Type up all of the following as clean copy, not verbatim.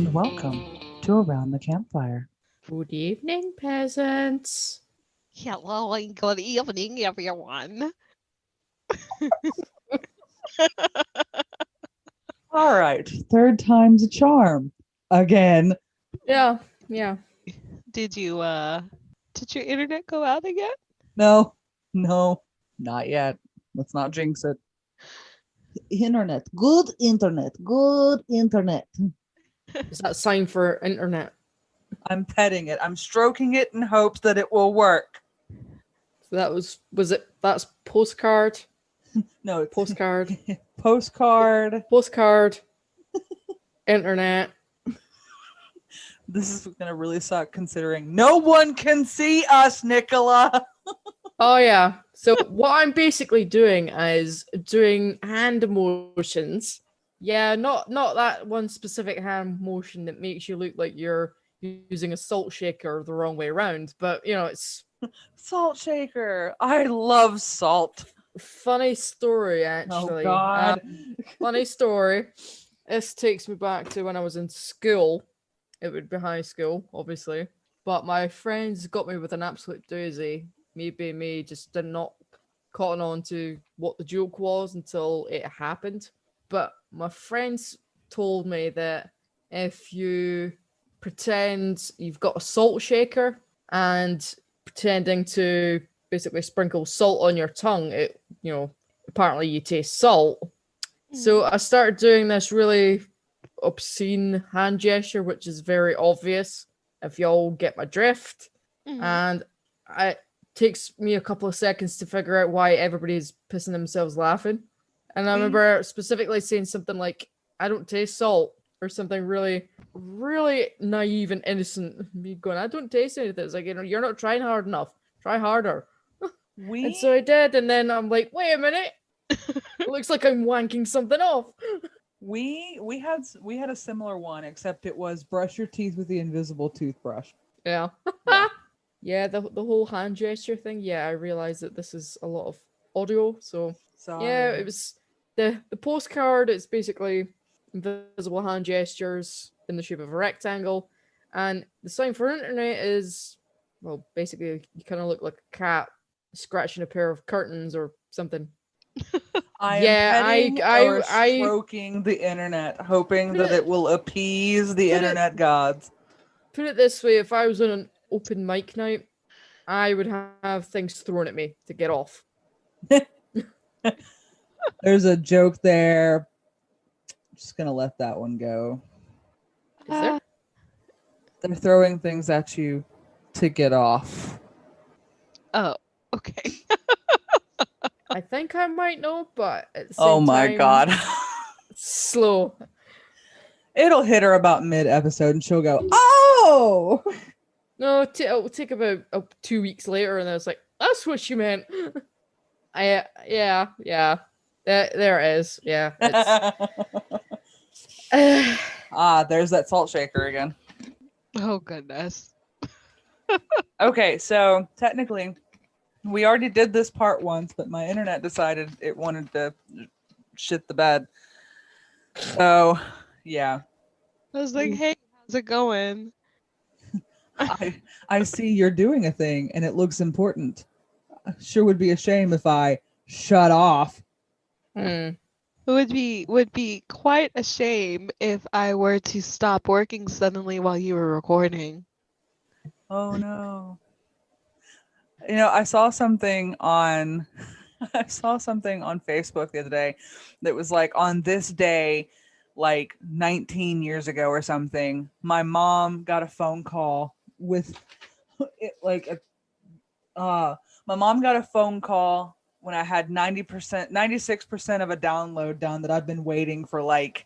and welcome to Around the Campfire. Good evening, peasants. Hello and good evening, everyone. All right, third time's a charm. Again. Yeah. Did your internet go out again? No, not yet. Let's not jinx it. Internet, good internet, good internet. Is that sign for internet? I'm petting it. I'm stroking it in hopes that it will work. So that that's postcard? No, it's Postcard. postcard. Internet. This is gonna really suck considering no one can see us, Nicola. Oh yeah. So what I'm basically doing is doing hand motions. Yeah, not that one specific hand motion that makes you look like you're using a salt shaker the wrong way around, but it's Salt shaker. I love salt. funny story actually. Oh God. Funny story. This takes me back to when I was in school. It would be high school, obviously. But my friends got me with an absolute doozy. Me being me, just did not cotton on to what the joke was until it happened. But my friends told me that if you pretend you've got a salt shaker and pretending to basically sprinkle salt on your tongue, apparently you taste salt. So I started doing this really obscene hand gesture, which is very obvious if y'all get my drift. And it takes me a couple of seconds to figure out why everybody's pissing themselves laughing. And I remember specifically saying something like, I don't taste salt, or something really, really naive and innocent. Me going, I don't taste anything. It's like, you're not trying hard enough. Try harder. And so I did, and then I'm like, wait a minute. It looks like I'm wanking something off. We had a similar one, except it was brush your teeth with the invisible toothbrush. Yeah. Yeah, the whole hand gesture thing. Yeah, I realized that this is a lot of audio, so Sorry. yeah, it was the postcard. It's basically invisible hand gestures in the shape of a rectangle, and the sign for internet is, well, basically you kind of look like a cat scratching a pair of curtains or something. I stroking the internet, hoping that it will appease the internet gods. Put it this way: if I was on an open mic night, I would have things thrown at me to get off. There's a joke there. I'm just gonna let that one go. Is there? They're throwing things at you to get off. Oh, okay. I think I might know, but at the same Oh my time, God. slow. It'll hit her about mid-episode and she'll go, oh! No, it'll take about 2 weeks later, and then it's like, that's what she meant. Yeah. There it is. Yeah. There's that salt shaker again. Oh, goodness. Okay, so technically, we already did this part once, but my internet decided it wanted to shit the bed. So, yeah. I was like, hey, how's it going? I see you're doing a thing and it looks important. Sure would be a shame if I shut off. It would be quite a shame if I were to stop working suddenly while you were recording. Oh no. I saw something on Facebook the other day that was like, on this day, like 19 years ago or something, my mom got a phone call with it, like my mom got a phone call when I had 96% of a download done that I've been waiting for like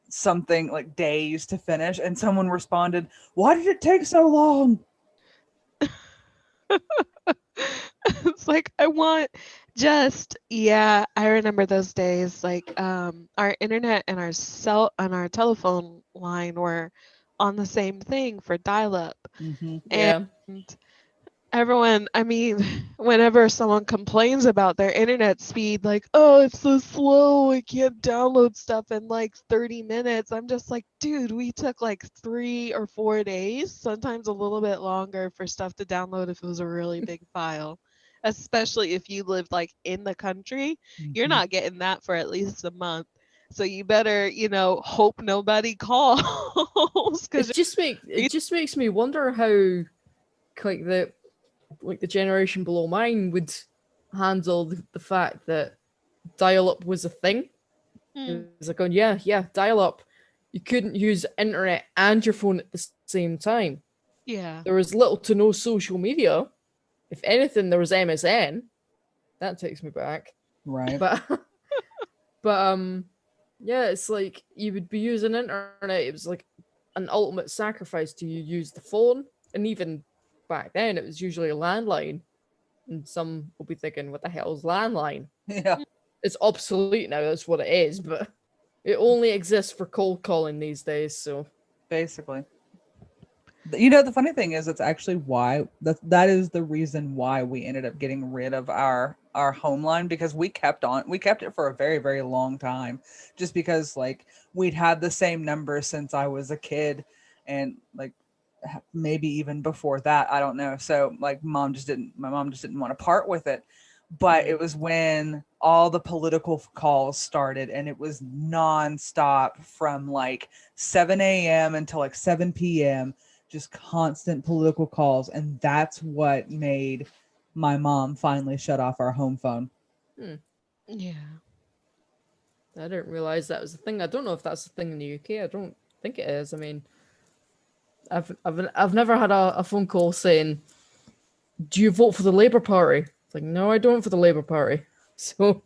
something like days to finish, and someone responded, "Why did it take so long?" It's like, I remember those days. Like, our internet and our telephone line were on the same thing for dial-up. Mm-hmm. Yeah. And everyone, I mean, whenever someone complains about their internet speed, like, oh, it's so slow, I can't download stuff in like 30 minutes. I'm just like, dude, we took like 3 or 4 days, sometimes a little bit longer for stuff to download if it was a really big file. Especially if you lived like in the country, you're Mhm. not getting that for at least a month. So you better, hope nobody calls because It just makes me wonder how like the generation below mine would handle the fact that dial up was a thing. It was like, going, yeah, dial up. You couldn't use internet and your phone at the same time. yeah. There was little to no social media. If anything, there was MSN. That takes me back. Right. But but yeah, it's like you would be using internet. It was like an ultimate sacrifice to use the phone, and even back then, it was usually a landline. And some will be thinking, "What the hell is landline?" Yeah. It's obsolete now. That's what it is, but it only exists for cold calling these days. So Basically. The funny thing is, it's actually why that is the reason why we ended up getting rid of our home line, because we kept it for a very, very long time, just because like we'd had the same number since I was a kid, and like maybe even before that, I don't know. So like my mom just didn't want to part with it. But it was when all the political calls started, and it was nonstop from like 7 a.m. until like 7 p.m., just constant political calls. And that's what made my mom finally shut off our home phone. Yeah. I didn't realize that was a thing. I don't know if that's a thing in the UK. I don't think it is. I mean, I've never had a phone call saying, "Do you vote for the Labour Party?" It's like, no, I don't for the Labour Party. So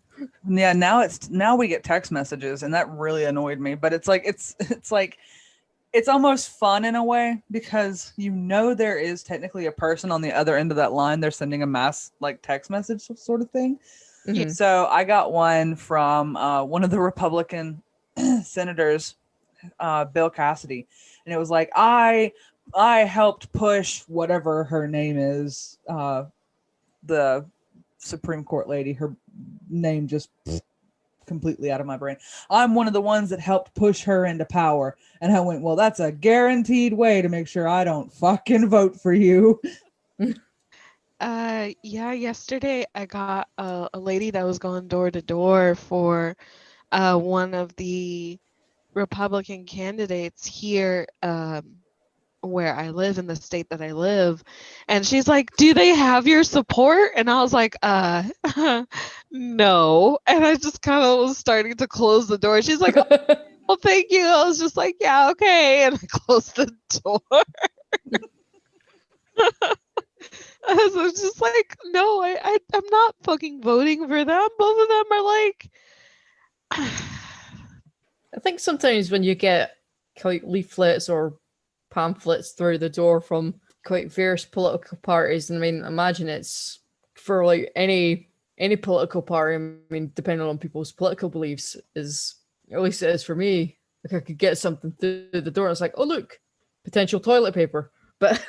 Yeah, now we get text messages, and that really annoyed me. But it's like it's like it's almost fun in a way, because there is technically a person on the other end of that line. They're sending a mass like text message sort of thing. Yeah. mhm. So I got one from one of the Republican senators, Bill Cassidy, and it was like, I helped push whatever her name is, the Supreme Court lady. Her name just completely out of my brain. I'm one of the ones that helped push her into power. And I went, well, that's a guaranteed way to make sure I don't fucking vote for you. Yeah, yesterday I got a lady that was going door to door for one of the Republican candidates here where I live, in the state that I live. And she's like, "Do they have your support?" And I was like, no. And I just kind of was starting to close the door. She's like, "Oh, thank you." I was just like, "Yeah, okay." And I closed the door. I was just like, "No, I'm not fucking voting for them. Both of them are like." I think sometimes when you get like leaflets or pamphlets through the door from quite various political parties, I mean, imagine it's for like any political party. I mean, depending on people's political beliefs, is at least it is for me. Like I could get something through the door, and it's like, oh look, potential toilet paper. But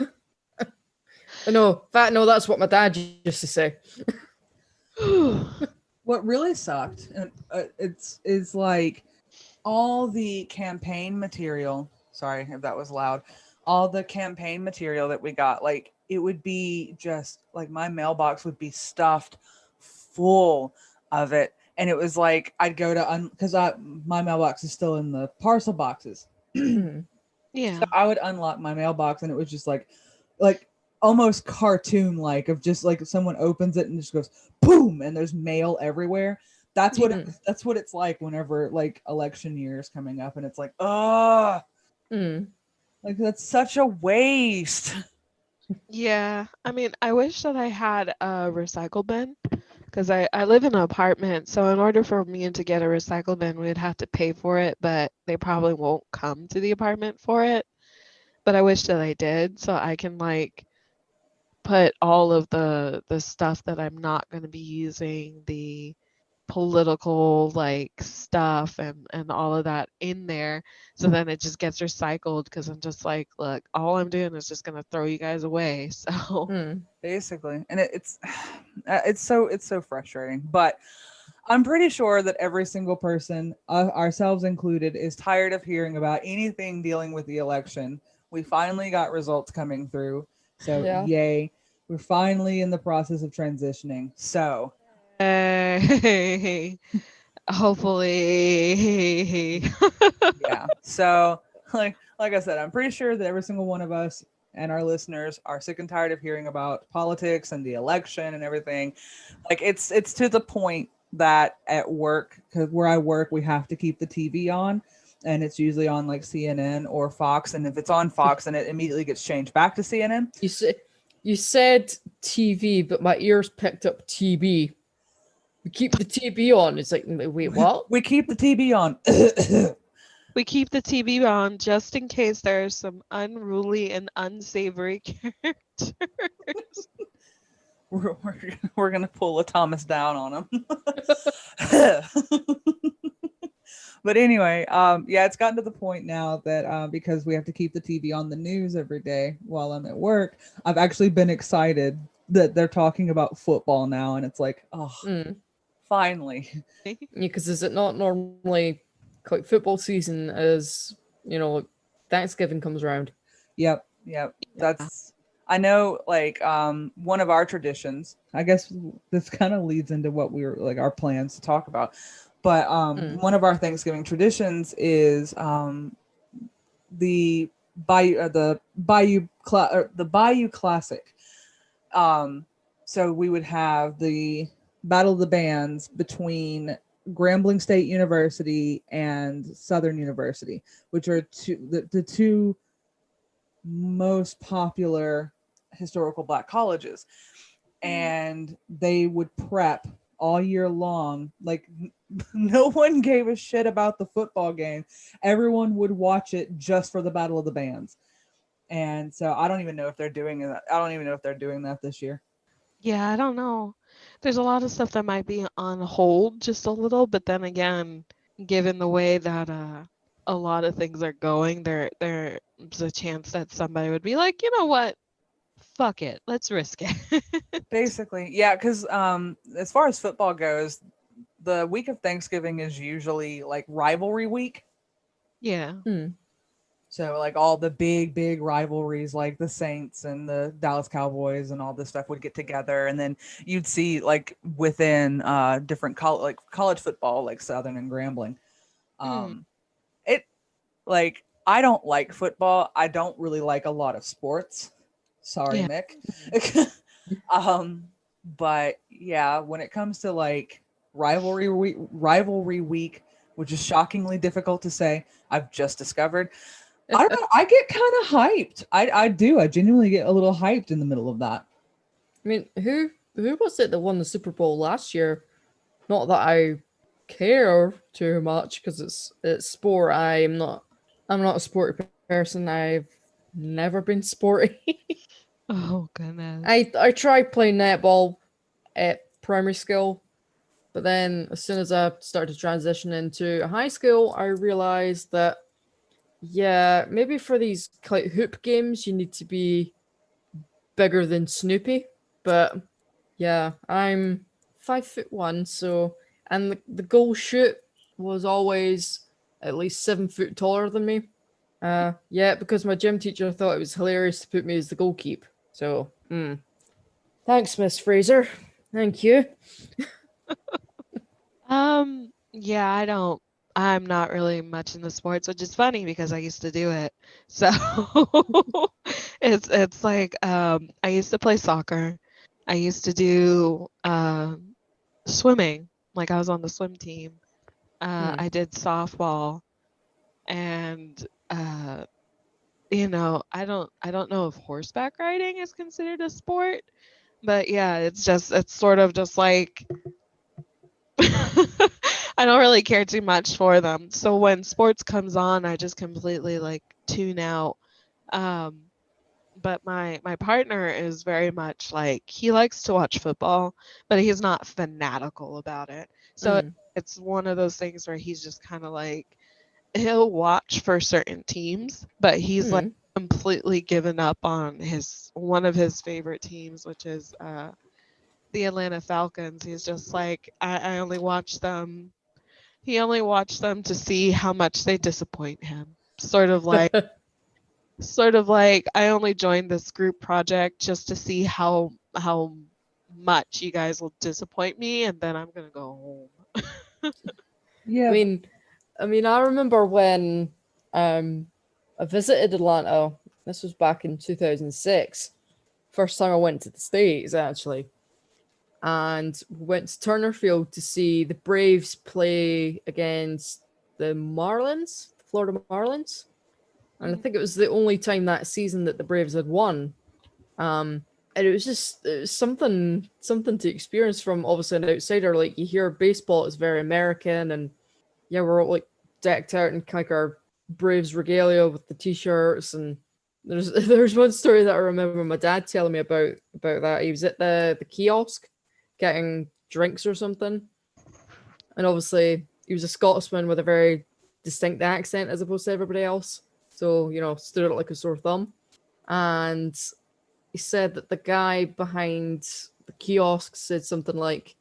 no, that's what my dad used to say. What really sucked, and it's is like all the campaign material. Sorry if that was loud. All the campaign material that we got, like it would be just like my mailbox would be stuffed full of it, and it was like I'd go to because my mailbox is still in the parcel boxes. Mhm. Yeah. So I would unlock my mailbox, and it was just like almost cartoon like, of just like someone opens it and just goes boom, and there's mail everywhere. That's what Mhm. that's what it's like whenever like election year is coming up, and it's like, oh, Mhm. like that's such a waste. Yeah. I mean, I wish that I had a recycle bin because I live in an apartment. So in order for me to get a recycle bin, we'd have to pay for it, but they probably won't come to the apartment for it. But I wish that I did so I can like put all of the stuff that I'm not going to be using, the political like stuff and all of that in there. So then it just gets recycled because I'm just like, look, all I'm doing is just gonna throw you guys away. So Mm. Basically, and it's so frustrating. But I'm pretty sure that every single person, ourselves included, is tired of hearing about anything dealing with the election. We finally got results coming through, so Yeah. yay! We're finally in the process of transitioning. So hey, hopefully. yeah, so like I said, I'm pretty sure that every single one of us and our listeners are sick and tired of hearing about politics and the election and everything. Like it's to the point that at work, because where I work, we have to keep the TV on, and it's usually on like CNN or Fox. And if it's on Fox, then it immediately gets changed back to CNN. You said TV, but my ears picked up TB. We keep the TB on. It's like, wait, what? We keep the TV on. We keep the TV on just in case there's some unruly and unsavory characters. We're gonna pull a Thomas down on him. But anyway, yeah, it's gotten to the point now that because we have to keep the TV on the news every day while I'm at work, I've actually been excited that they're talking about football now, and it's like, oh, finally. Yeah, because is it not normally like football season as Thanksgiving comes around? Yep. That's I know, like one of our traditions, I guess this kind of leads into what we were like our plans to talk about. But one of our Thanksgiving traditions is the Bayou Classic. So we would have the Battle of the Bands between Grambling State University and Southern University, which are the two most popular historical Black colleges. And they would prep all year long. Like no one gave a shit about the football game. Everyone would watch it just for the Battle of the Bands. And so I don't even know if they're doing that. I don't even know if they're doing that this year. Yeah, I don't know. There's a lot of stuff that might be on hold just a little, but then again, given the way that a lot of things are going, there's a chance that somebody would be like, you know what? Fuck it. Let's risk it. Basically, yeah, because as far as football goes, the week of Thanksgiving is usually like rivalry week. Yeah. So like all the big rivalries like the Saints and the Dallas Cowboys and all this stuff would get together, and then you'd see like within different college football like Southern and Grambling. It like I don't like football. I don't really like a lot of sports. Sorry, Yeah. Mick. But yeah, when it comes to like rivalry week, which is shockingly difficult to say, I've just discovered. I don't know. I get kind of hyped. I do. I genuinely get a little hyped in the middle of that. I mean, who was it that won the Super Bowl last year? Not that I care too much because it's sport. I'm not a sporty person. I've never been sporty. Oh goodness. I tried playing netball at primary school, but then as soon as I started to transition into high school, I realized that yeah, maybe for these like hoop games you need to be bigger than Snoopy. But yeah, I'm 5'1", so and the goal shoot was always at least 7 foot taller than me. Yeah, because my gym teacher thought it was hilarious to put me as the goalkeep. So, thanks, Miss Fraser. Thank you. Yeah, I'm not really much in the sports, which is funny because I used to do it. So it's like I used to play soccer. I used to do swimming. Like I was on the swim team. I did softball, and I don't know if horseback riding is considered a sport, but yeah, it's sort of just like I don't really care too much for them. So when sports comes on, I just completely like tune out. but my partner is very much like he likes to watch football, but he's not fanatical about it. So Mm, it's one of those things where he's just kind of like he'll watch for certain teams, but he's like mm. completely given up on his one of his favorite teams, which is the Atlanta Falcons. He's just like I only watch them. He only watched them to see how much they disappoint him. Sort of like I only joined this group project just to see how much you guys will disappoint me, and then I'm gonna go home. I Yeah. mean, I remember when um, I visited Atlanta. This was back in 2006. First time I went to the States, actually. And went to Turner Field to see the Braves play against the Marlins, the Florida Marlins. And I think it was the only time that season that the Braves had won. And it was something to experience from obviously an outsider. Like you hear baseball is very American, and yeah, we're all like decked out in like our Braves regalia with the t-shirts. And there's one story that I remember my dad telling me about that. He was at the kiosk getting drinks or something, and obviously he was a Scotsman with a very distinct accent as opposed to everybody else. So stood out like a sore thumb. And he said that the guy behind the kiosk said something like,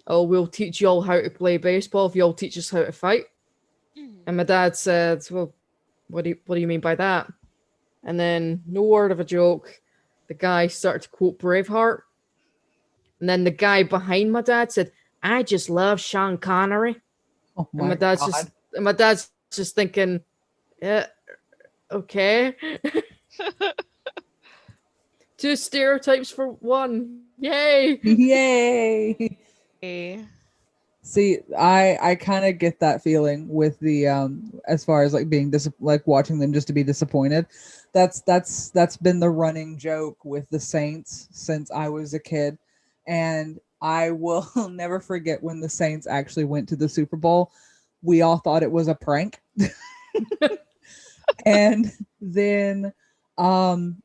"Oh, we'll teach you all how to play baseball if you all teach us how to fight." And my dad said, "Well, what do you mean by that?" And then, no word of a joke, the guy started to quote Braveheart. And then the guy behind my dad said, "I just love Sean Connery." Oh And my God. my dad's just thinking, yeah, okay. Two stereotypes for one. Yay. Yay. Eh. See, I kind of get that feeling with the as far as like being like watching them just to be disappointed. That's been the running joke with the Saints since I was a kid, and I will never forget when the Saints actually went to the Super Bowl. We all thought it was a prank. And then um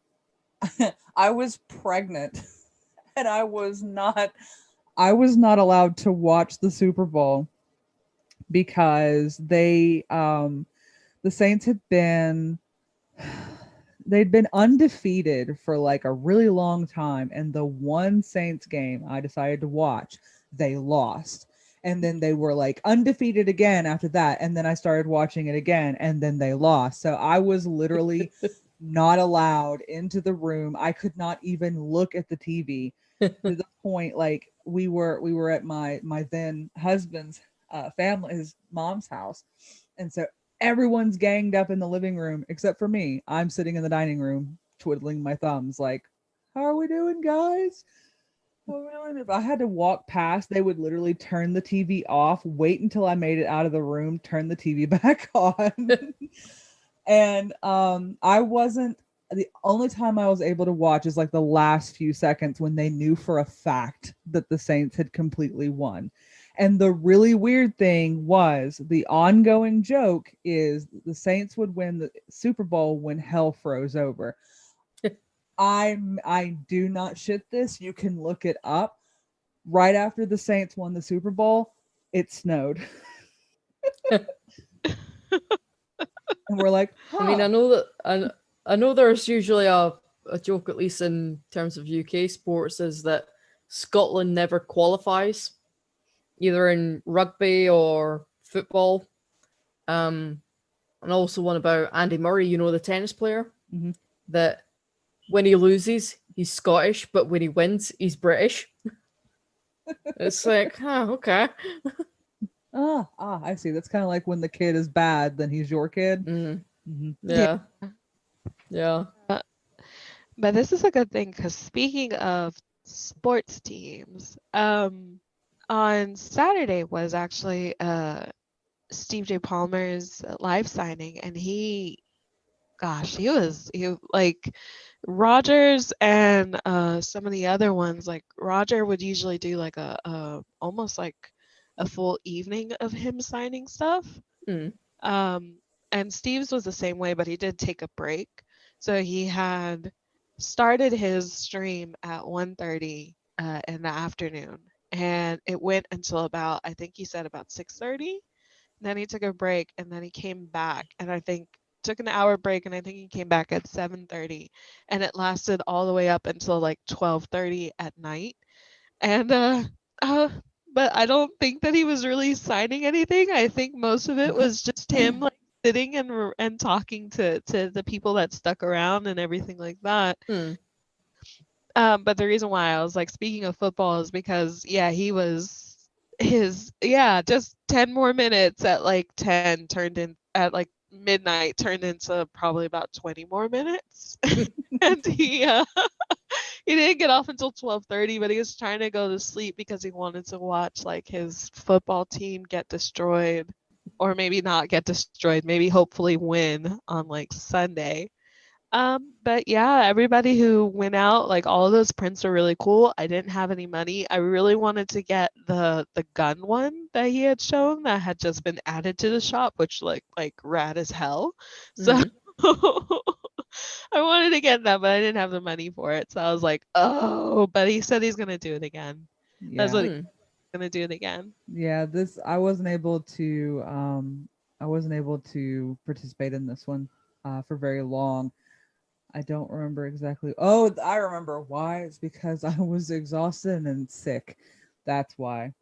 I was pregnant and I was not allowed to watch the Super Bowl because the Saints they'd been undefeated for like a really long time, and the one Saints game I decided to watch, they lost. And then they were like undefeated again after that, and then I started watching it again, and then they lost. So I was literally not allowed into the room. I could not even look at the TV, to the point like we were at my then husband's family, his mom's house, and so everyone's ganged up in the living room except for me. I'm sitting in the dining room twiddling my thumbs like, how are we doing, guys? How are we doing? If I had to walk past, they would literally turn the TV off, wait until I made it out of the room, turn the TV back on. And I wasn't the only time I was able to watch is like the last few seconds when they knew for a fact that the Saints had completely won. And the really weird thing was the ongoing joke is the Saints would win the Super Bowl when hell froze over. I do not shit this. You can look it up. Right after the Saints won the Super Bowl, it snowed. And we're like, I mean, huh. I know there's usually a joke, at least in terms of UK sports, is that Scotland never qualifies, either in rugby or football. Um, and also one about Andy Murray, the tennis player, Mhm. that when he loses, he's Scottish, but when he wins, he's British. It's like, okay. I see. That's kind of like when the kid is bad, then he's your kid. Mm, Hmm. Yeah. yeah, yeah. But this is a good thing because speaking of sports teams, on Saturday was actually Steve J. Palmer's live signing, and he like Rogers and some of the other ones. Like Roger would usually do like a almost like a full evening of him signing stuff. Mm, And Steve's was the same way, but he did take a break. So he had started his stream at 1:30 in the afternoon, and it went until about, I think he said about 6:30. Then he took a break, and then he came back, and I think took an hour break, and I think he came back at 7:30, and it lasted all the way up until like 12:30 at night. And uh but I don't think that he was really signing anything. I think most of it was just him like sitting and talking to the people that stuck around and everything like that. Hmm. But the reason why I was like speaking of football is because he was just 10 more minutes at like 10 turned in at like midnight turned into probably about 20 more minutes. And he didn't get off until 12:30, but he was trying to go to sleep because he wanted to watch like his football team get destroyed, or maybe not get destroyed, maybe hopefully win on like Sunday. But yeah, everybody who went out, like all of those prints are really cool. I didn't have any money. I really wanted to get the gun one that he had shown that had just been added to the shop, which like rad as hell. So Mhm. I wanted to get that, but I didn't have the money for it. So I was like, oh, but he said he's gonna do it again. That's Yeah. what he's Hmm. gonna do it again. Yeah, this I wasn't able to participate in this one for very long. I don't remember exactly. Oh, I remember why. It's because I was exhausted and sick. That's why.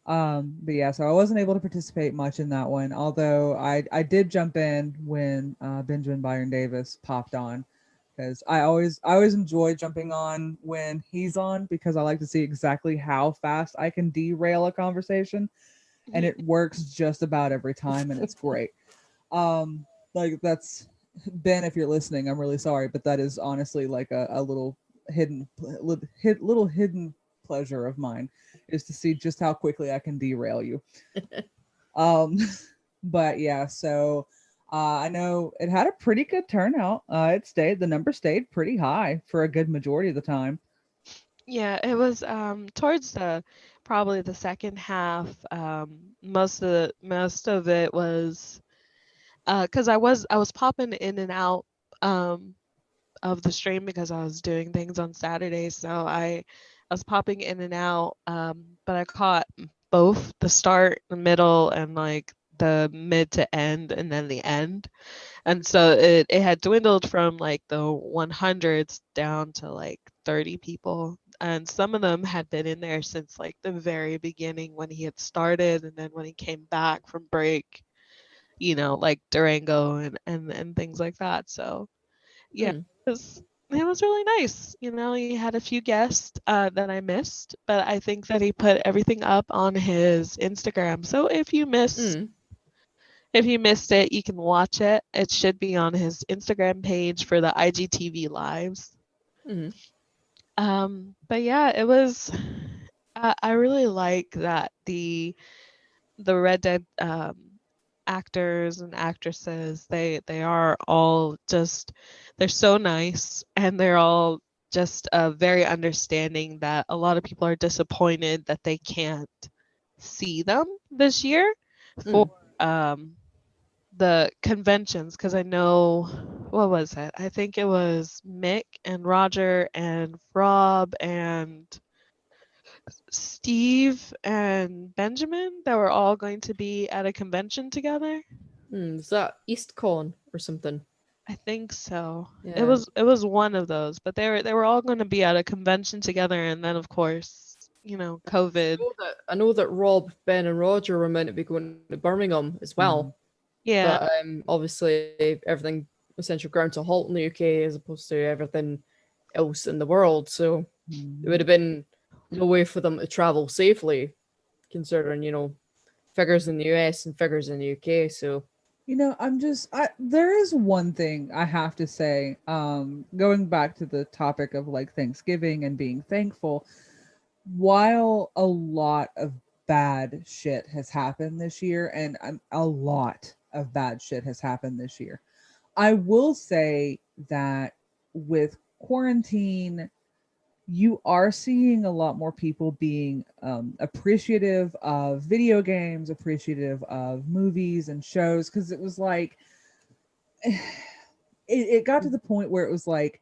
But yeah, so I wasn't able to participate much in that one. Although I did jump in when Benjamin Byron Davis popped on, because I always enjoy jumping on when he's on, because I like to see exactly how fast I can derail a conversation, and it works just about every time, and it's great. Like, that's Ben, if you're listening, I'm really sorry, but that is honestly like a little little hidden pleasure of mine, is to see just how quickly I can derail you. Um, but yeah, so I know it had a pretty good turnout. The number stayed pretty high for a good majority of the time. Yeah, it was towards the probably the second half. Most of it was because I was popping in and out um of the stream because I was doing things on Saturdays. So I was popping in and out, but I caught both the start, the middle, and like the mid to end, and then the end. And so it had dwindled from like the 100s down to like 30 people. And some of them had been in there since like the very beginning when he had started, and then when he came back from break, like Durango and things like that. So yeah, Mm. it was really nice. He had a few guests that I missed, but I think that he put everything up on his Instagram. So Mm. if you missed it, you can watch it. It should be on his Instagram page for the IGTV lives. Mm. But yeah, it was. I really like that the Red Dead actors and actresses, they are all just, they're so nice, and they're all just very understanding that a lot of people are disappointed that they can't see them this year for Mm. the conventions, because I know, what was it? I think it was Mick and Roger and Rob and Steve and Benjamin that were all going to be at a convention together. Mm. Is that EastCon or something? I think so. It Yeah. was it was one of those, but they were all going to be at a convention together, and then of course, COVID. I know that Rob, Ben, and Roger were meant to be going to Birmingham as Mhm. well, Yeah. but obviously everything essentially ground to a halt in the UK as opposed to everything else in the world. So there would Mhm. have been no way for them to travel safely, considering figures in the US and figures in the UK. So There is one thing I have to say, going back to the topic of like Thanksgiving and being thankful. While a lot of bad shit has happened this year, and a lot of bad shit has happened this year, I will say that with quarantine, you are seeing a lot more people being appreciative of video games, appreciative of movies and shows, because it was like, it got to the point where it was like,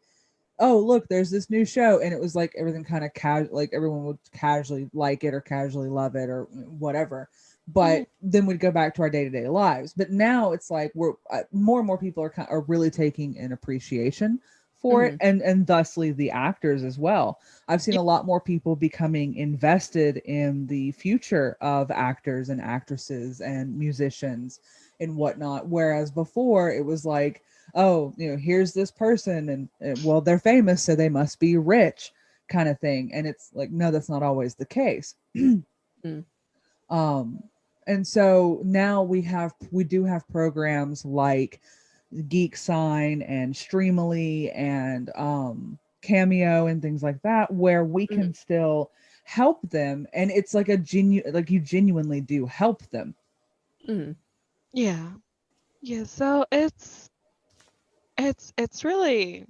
oh look, there's this new show, and it was like everything kind of casual, like everyone would casually like it or casually love it or whatever. Mhm. But then we'd go back to our day-to-day lives. But now it's like we're more and more people are really taking an appreciation for it, Mhm. and thusly the actors as well. I've seen a lot more people becoming invested in the future of actors and actresses and musicians and whatnot, whereas before it was like, oh, here's this person, and well, they're famous, so they must be rich, kind of thing. And it's like, no, that's not always the case. Mm. um and so now we do have programs like Geek Sign and Streamily and Cameo and things like that, where we Mhm. can still help them, and it's like like you genuinely do help them. Mhm. Yeah. Yeah, so it's really,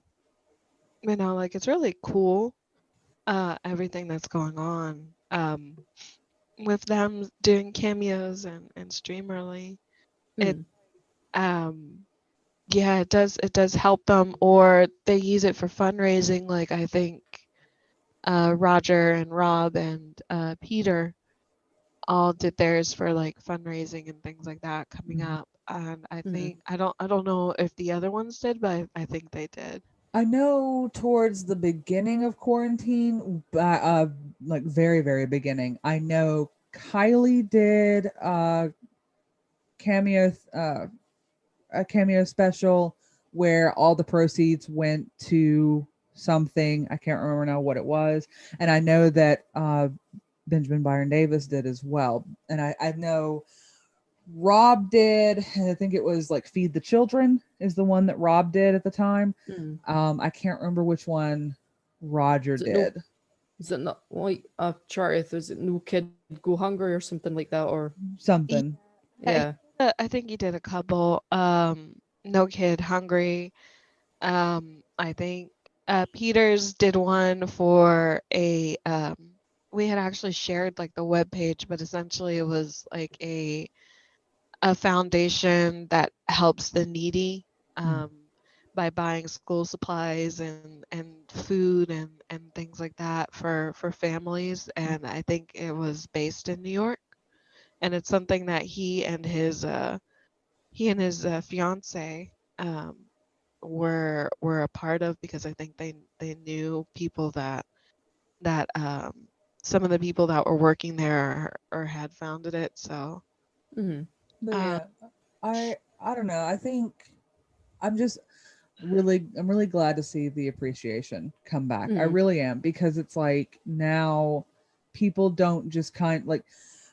like it's really cool, everything that's going on. With them doing cameos and Streamerly. It Mhm. um yeah, it does help them, or they use it for fundraising. Like I think Roger and Rob and Peter all did theirs for like fundraising and things like that coming Mhm. up. And I Mhm. think I don't know if the other ones did, but I think they did. I know towards the beginning of quarantine, like very, very beginning, I know Kylie did cameo, a cameo special where all the proceeds went to something. I can't remember now what it was. And I know that Benjamin Byron Davis did as well. And I know Rob did, and I think it was like Feed the Children is the one that Rob did at the time. Mhm. I can't remember which one Roger Is it no? did. Is it not like a charity? Is it No Kid Go Hungry or something like that? Or Yeah, Something. yeah. I think he did a couple. No Kid Hungry. I think Peters did one for we had actually shared like the web page, but essentially it was like a foundation that helps the needy, Mm. by buying school supplies and food and things like that for families. And I think it was based in New York, and it's something that he and his fiance were a part of, because I think they knew people that some of the people that were working there or had founded it. So Mhm. But uh, yeah, I don't know. I think I'm just I'm really glad to see the appreciation come back. I Mhm. really am, because it's like now people don't just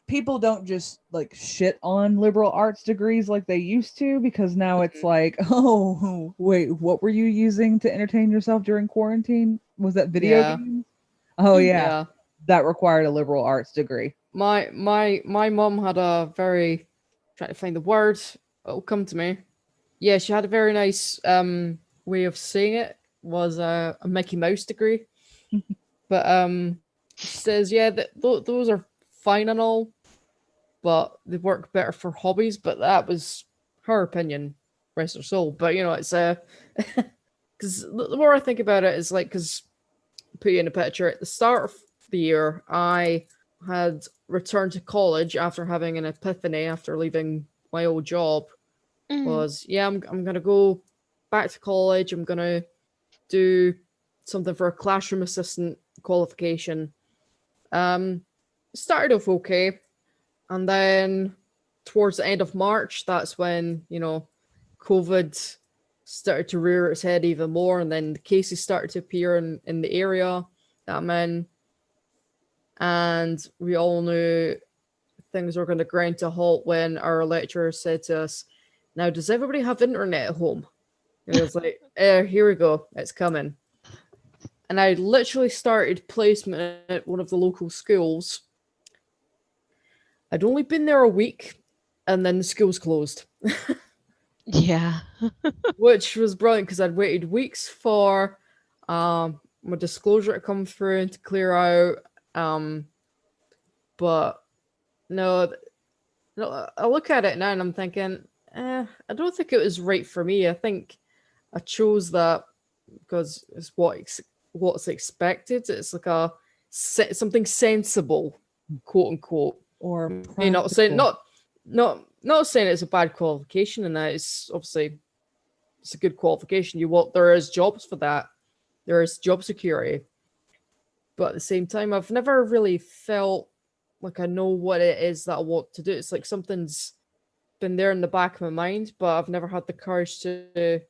people don't just like shit on liberal arts degrees like they used to, because now it's Mhm. like, oh, wait, what were you using to entertain yourself during quarantine? Was that video Yeah. games? Oh yeah, Yeah. that required a liberal arts degree. My mom had a very, trying to find the word. It'll come to me. Yeah, she had a very nice way of saying it. Was a Mickey Mouse degree, but she says yeah that those are fine and all, but they work better for hobbies. But that was her opinion, rest her soul. But it's because the more I think about it, is like, because put you in a picture at the start of the year, I had returned to college after having an epiphany after leaving my old job. mhm. Was yeah, I'm gonna go back to college. I'm gonna do something for a classroom assistant qualification. Um, Started off okay, and then towards the end of March, that's when COVID started to rear its head even more, and then the cases started to appear in the area that I'm in, and we all knew things were going to grind to a halt when our lecturer said to us, "Now, does everybody have internet at home?" And it was like, "Here we go, it's coming." And I literally started placement at one of the local schools. I'd only been there a week, and then the school's closed, Yeah. which was brilliant because I'd waited weeks for my disclosure to come through and to clear out. Um, but no, no, I look at it now and I'm thinking, I don't think it was right for me. I think I chose that because it's what's expected. It's like something sensible, quote unquote. Or You're not saying practical. not saying it's a bad qualification, and that it's obviously it's a good qualification. There is jobs for that. There is job security. But at the same time, I've never really felt like I know what it is that I want to do. It's like something's been there in the back of my mind, but I've never had the courage to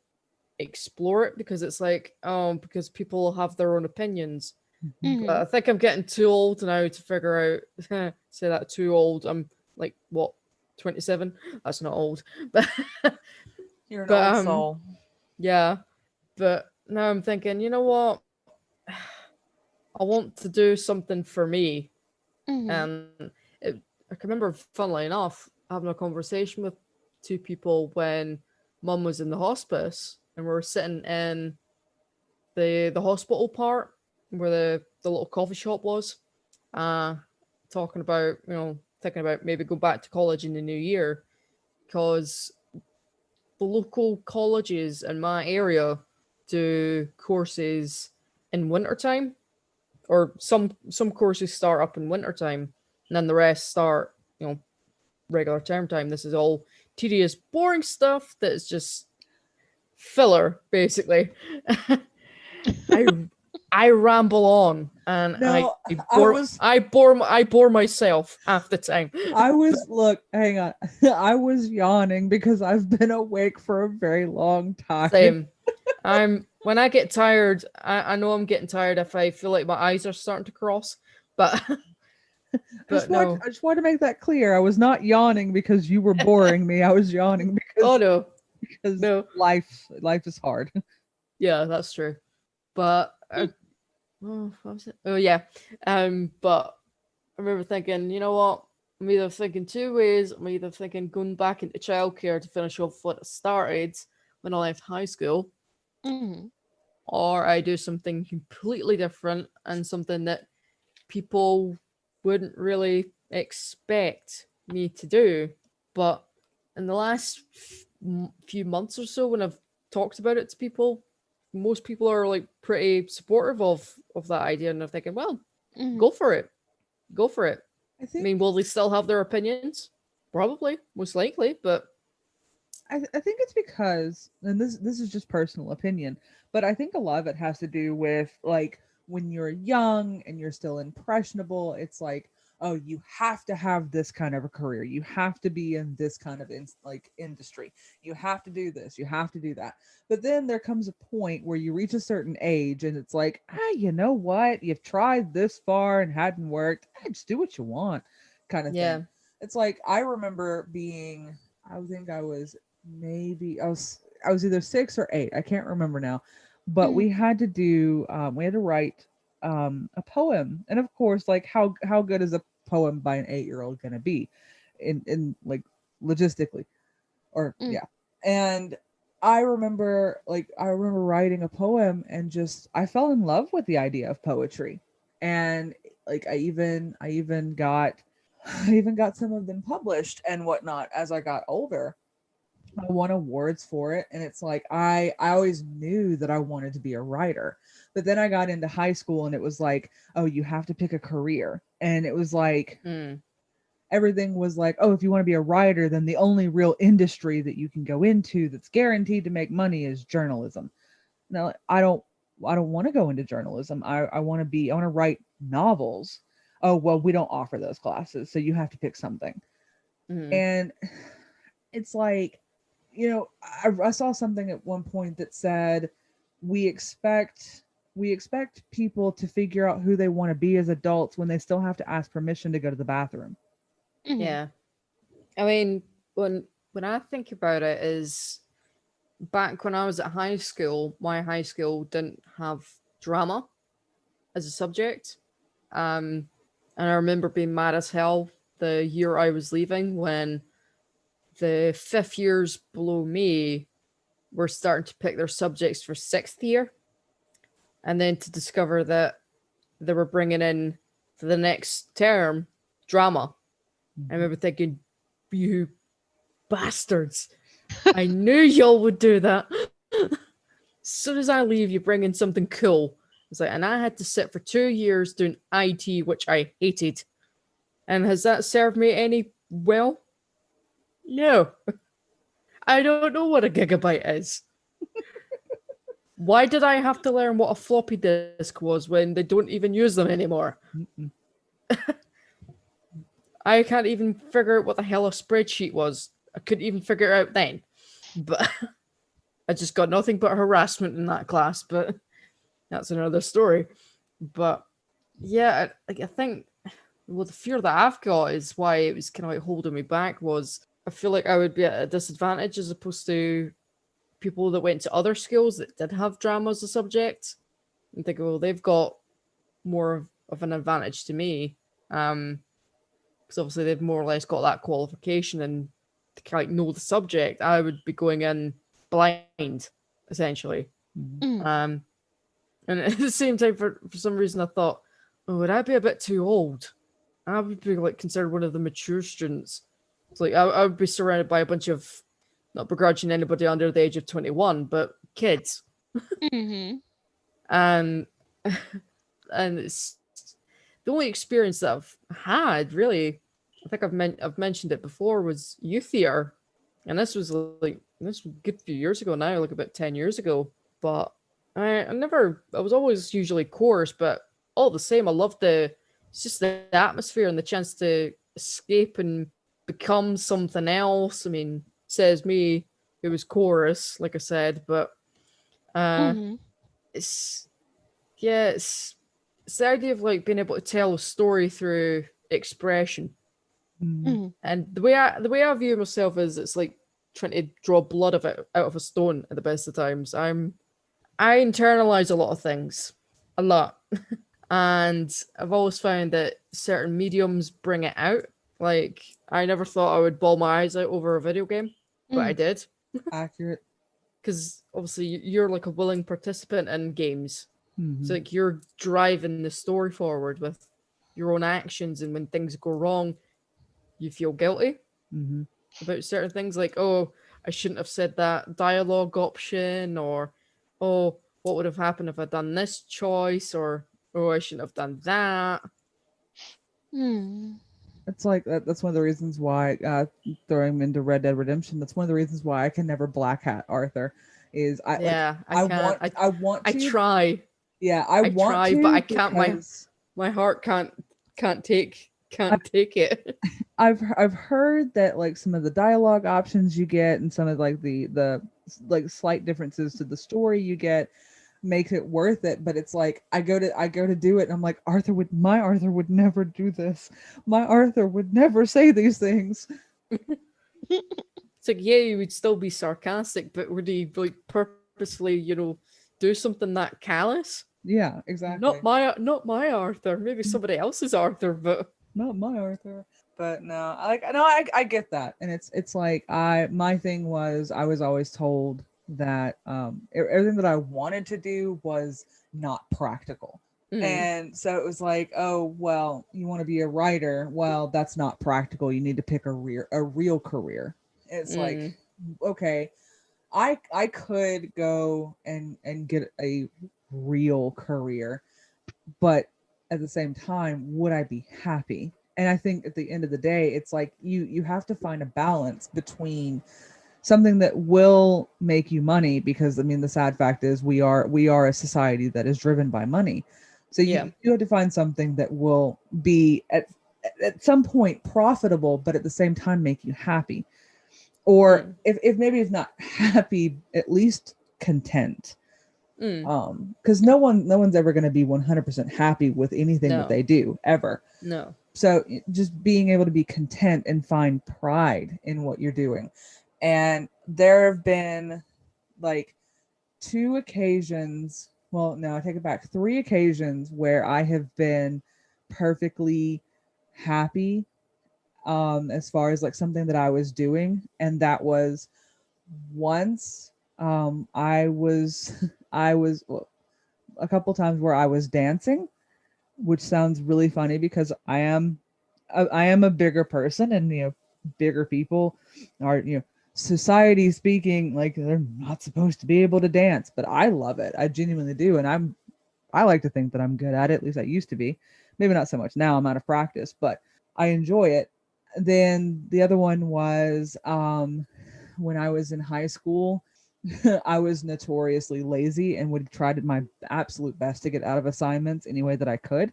explore it because it's like, because people have their own opinions. Mhm. But I think I'm getting too old now to figure out, say that too old. I'm like, what, 27? That's not old. But, You're an but old soul. yeah. But now I'm thinking, you know what? I want to do something for me. Mhm. And I can remember, funnily enough, having a conversation with two people when mum was in the hospice, and we were sitting in the hospital part where the little coffee shop was, talking about, thinking about maybe go back to college in the new year, because the local colleges in my area do courses in wintertime, or some courses start up in wintertime, and then the rest start, regular term time. This is all tedious, boring stuff that is just filler, basically. I I ramble on, and No, I bore myself half the time. look, hang on. I was yawning because I've been awake for a very long time. Same. When I get tired, I know I'm getting tired if I feel like my eyes are starting to cross. But no. I just wanted to make that clear. I was not yawning because you were boring me. I was yawning Oh no. because No. life is hard. Yeah, that's true. But what was it? Oh yeah. But I remember thinking, you know what? I'm either thinking two ways. I'm either thinking going back into childcare to finish off what I started when I left high school, Mhm. or I do something completely different and something that people wouldn't really expect me to do. But in the last few months or so, when I've talked about it to people, most people are like pretty supportive of that idea, and they're thinking, well, Mhm. go for it, go for it. I I think mean, will they still have their opinions? Probably, most likely, but I think it's because, and this is just personal opinion, but I think a lot of it has to do with like when you're young and you're still impressionable, it's like, oh, you have to have this kind of a career. You have to be in this kind of like industry. You have to do this. You have to do that. But then there comes a point where you reach a certain age and it's like, you know what? You've tried this far and hadn't worked. Just do what you want, kind of yeah. thing. It's like I remember being, I think I was maybe I was either 6 or 8, I can't remember now, but Mhm. we had to do we had to write a poem, and of course, like how good is a poem by an 8-year-old gonna be in like logistically, or Mm. yeah. And I remember writing a poem, and just I fell in love with the idea of poetry. And like I even got I even got some of them published and whatnot as I got older. I won awards for it, and it's like I always knew that I wanted to be a writer. But then I got into high school and it was like, oh, you have to pick a career. And it was like Mm. everything was like, oh, if you want to be a writer, then the only real industry that you can go into that's guaranteed to make money is journalism. Now, I don't want to go into journalism. I want to write novels. Oh, well, we don't offer those classes, so you have to pick something. Mm. And it's like, I saw something at one point that said we expect people to figure out who they want to be as adults when they still have to ask permission to go to the bathroom. Mhm. Yeah. I mean, when I think about it, is back when I was at high school, my high school didn't have drama as a subject. Um, and I remember being mad as hell the year I was leaving when the fifth years below me were starting to pick their subjects for sixth year, and then to discover that they were bringing in for the next term drama. I Mhm. remember thinking, you bastards. I knew y'all would do that. as soon as I leave, you bring in something cool. It's like, and I had to sit for 2 years doing IT, which I hated. And has that served me any well? No. I don't know what a gigabyte is. Why did I have to learn what a floppy disk was when they don't even use them anymore? Mm-mm. I can't even figure out what the hell a spreadsheet was. I couldn't even figure it out then. But I just got nothing but harassment in that class, but that's another story. But yeah, I think well, the fear that I've got is why it was kind of like holding me back was I feel like I would be at a disadvantage as opposed to people that went to other schools that did have drama as a subject. And think, well, they've got more of an advantage to me. Because obviously they've more or less got that qualification and to kind of like know the subject. I would be going in blind, essentially. Mm. And at the same time, for some reason, I thought, oh, would I be a bit too old? I would be like considered one of the mature students. It's like I would be surrounded by a bunch of, not begrudging anybody under the age of 21, but kids. Mm-hmm. And and it's the only experience that I've had really. I think I've mentioned it before was youth theater, and this was a good few years ago now, like about 10 years ago. But I was always usually chorus, but all the same, I loved it's just the atmosphere and the chance to escape and become something else. I mean, says me, it was chorus, like I said, but Mm-hmm. it's yeah, it's the idea of like being able to tell a story through expression. Mm. Mm-hmm. And the way I view myself is it's like trying to draw blood of it out of a stone at the best of times. I internalize a lot of things. A lot. And I've always found that certain mediums bring it out. Like I never thought I would bawl my eyes out over a video game, but I did. Accurate. Because obviously you're like a willing participant in games. Mm-hmm. So like you're driving the story forward with your own actions, and when things go wrong, you feel guilty Mm-hmm. about certain things, like, oh, I shouldn't have said that dialogue option, or oh, what would have happened if I'd done this choice, or oh, I shouldn't have done that. Mm. It's like that's one of the reasons why throwing him into Red Dead Redemption. That's one of the reasons why I can never black hat Arthur. Is Yeah, I I can't. want I to. try. Yeah, I I want try, but to I can't. because My heart can't take it. I've heard that like some of the dialogue options you get and some of like the like slight differences to the story you get makes it worth it, but it's like I go to do it and I'm like my Arthur would never do this. My Arthur would never say these things. It's like, yeah, you would still be sarcastic, but would he like purposely, do something that callous? Yeah, exactly. Not my Arthur. Maybe somebody else's Arthur, but Not my Arthur. But no, I get that, and it's like my thing was I was always told that everything that I wanted to do was not practical, and so it was like, oh well, you want to be a writer? Well, that's not practical. You need to pick a real career. It's like, okay, I could go and get a real career, but at the same time, would I be happy? And I think at the end of the day, it's like you have to find a balance between something that will make you money, because I mean the sad fact is we are a society that is driven by money. So yeah. you have to find something that will be at some point profitable, but at the same time make you happy. Or if maybe it's not happy, at least content. Because no one's ever going to be 100% happy with anything that No. they do ever. No. So just being able to be content and find pride in what you're doing. And there have been like 2 occasions, well no, I take it back, 3 occasions where I have been perfectly happy as far as like something that I was doing. And that was once I was well, a couple times where I was dancing, which sounds really funny because I am a bigger person, and bigger people are society speaking, like they're not supposed to be able to dance, but I love it. I genuinely do. And I like to think that I'm good at it. At least I used to be. Maybe not so much now. I'm out of practice, but I enjoy it. Then the other one was when I was in high school. I was notoriously lazy and would try to my absolute best to get out of assignments any way that I could.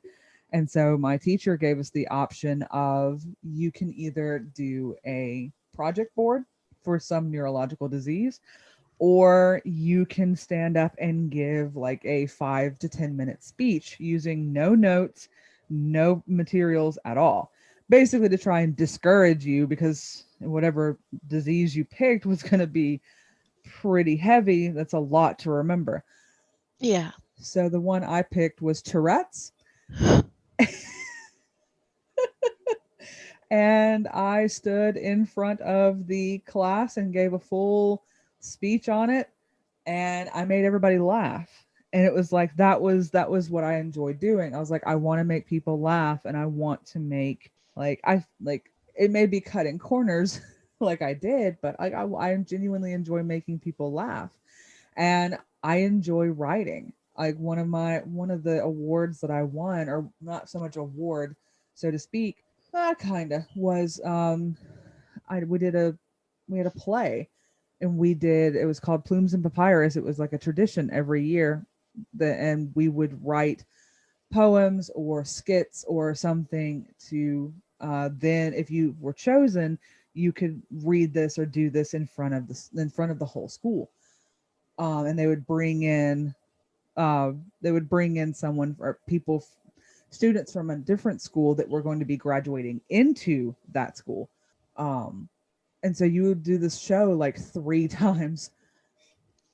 And so my teacher gave us the option of you can either do a project board for some neurological disease, or you can stand up and give like a 5 to 10 minute speech using no notes, no materials at all. Basically, to try and discourage you because whatever disease you picked was going to be pretty heavy. That's a lot to remember. Yeah. So the one I picked was Tourette's. And I stood in front of the class and gave a full speech on it, and I made everybody laugh. And it was like that was what I enjoyed doing. I was like, I want to make people laugh, and I want to make like it may be cutting corners like I did, but I genuinely enjoy making people laugh. And I enjoy writing. Like one of the awards that I won, or not so much award, so to speak, kind of was I we had a play, and it was called Plumes and Papyrus. It was like a tradition every year, and we would write poems or skits or something to then if you were chosen, you could read this or do this in front of the whole school. And they would bring in someone or people, students from a different school that were going to be graduating into that school. And so you would do this show like 3 times.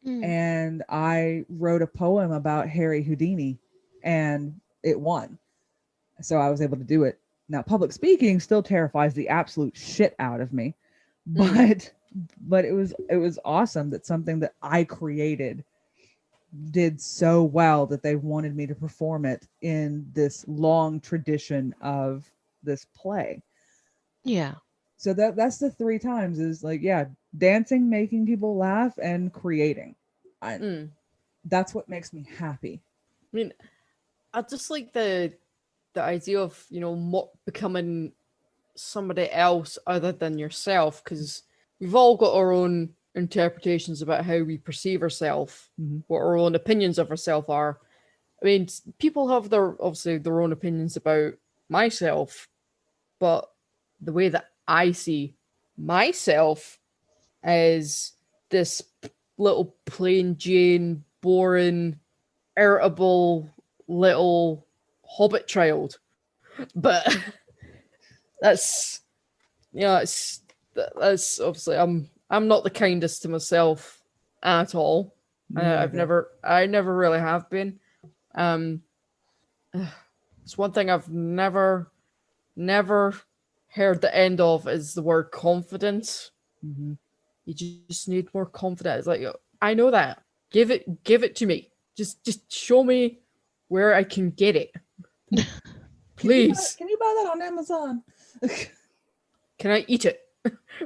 And I wrote a poem about Harry Houdini, and it won. So I was able to do it. Now, public speaking still terrifies the absolute shit out of me, but it was awesome that something that I created did so well that they wanted me to perform it in this long tradition of this play. Yeah. So that's the 3 times is like, yeah, dancing, making people laugh, and creating. That's what makes me happy. I mean, I just like the idea of, becoming somebody else other than yourself, because we've all got our own interpretations about how we perceive ourselves, what our own opinions of ourselves are. I mean, people have obviously their own opinions about myself, but the way that I see myself is this little plain Jane, boring, irritable little hobbit child. But that's that's obviously I'm not the kindest to myself at all. I never really have been. It's one thing I've never heard the end of is the word confidence. You just need more confidence. Like, I know that. Give it to me. Just show me where I can get it. Please. Can you buy that on Amazon? Can I eat it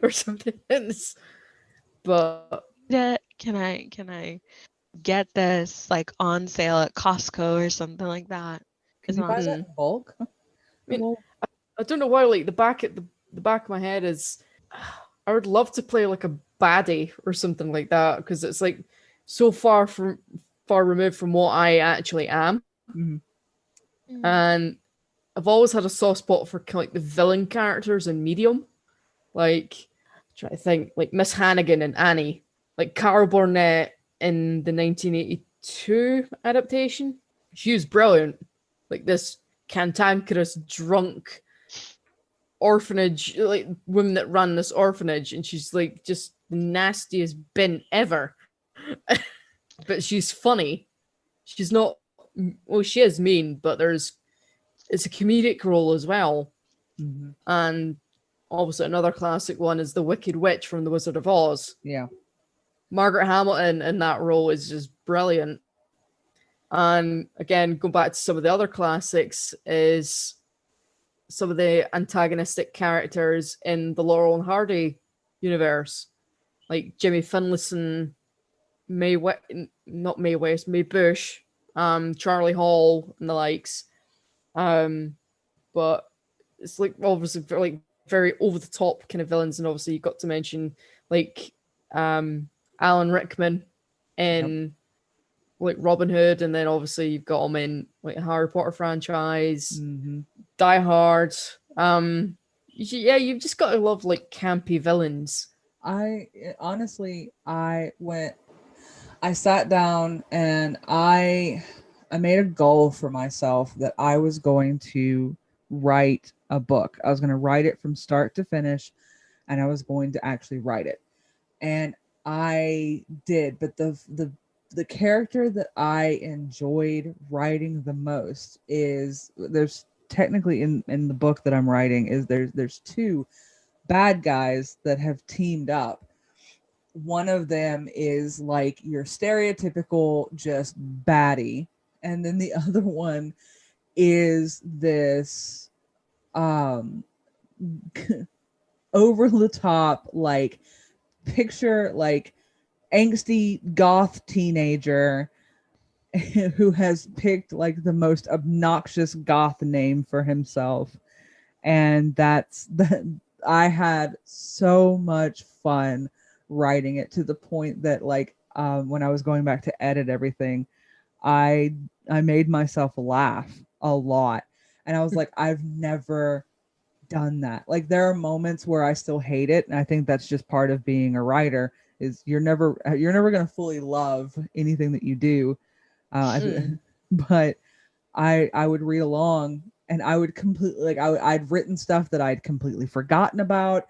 or something? But Can I get this like on sale at Costco or something like that? Can you buy that in bulk? I mean, I don't know why. Like the back of my head is, I would love to play like a baddie or something like that, because it's like so far removed from what I actually am. And I've always had a soft spot for kind of like the villain characters in Medium. Like, try to think, like Miss Hannigan and Annie, like Carol Burnett in the 1982 adaptation. She was brilliant. Like this cantankerous, drunk orphanage, like women that run this orphanage, and she's like just the nastiest bin ever. But she's funny. She's not, well, she is mean, but it's a comedic role as well. And obviously another classic one is the Wicked Witch from The Wizard of Oz. Yeah. Margaret Hamilton in that role is just brilliant. And again, going back to some of the other classics, is some of the antagonistic characters in the Laurel and Hardy universe. like Jimmy Finlayson, not Mae West, Mae Bush, Charlie Hall, and the likes. But it's like obviously like very over the top kind of villains, and obviously you got to mention like Alan Rickman in like Robin Hood, and then obviously you've got him in like Harry Potter franchise, Die Hard. Yeah, you've just got to love like campy villains. I honestly, I sat down and I made a goal for myself that I was going to write a book. I was going to write it from start to finish, and I was going to actually write it. And I did, but the character that I enjoyed writing the most is, there's technically in the book that I'm writing, is there's two bad guys that have teamed up. One of them is like your stereotypical just baddie, and then the other one is this over the top, like, picture like angsty goth teenager who has picked like the most obnoxious goth name for himself. And that's the I had so much fun writing it, to the point that like when I was going back to edit everything, I made myself laugh a lot. And I was like, I've never done that. Like, there are moments where I still hate it, and I think that's just part of being a writer, is you're never going to fully love anything that you do. But I would read along, and I would completely, like, I'd written stuff that I'd completely forgotten about,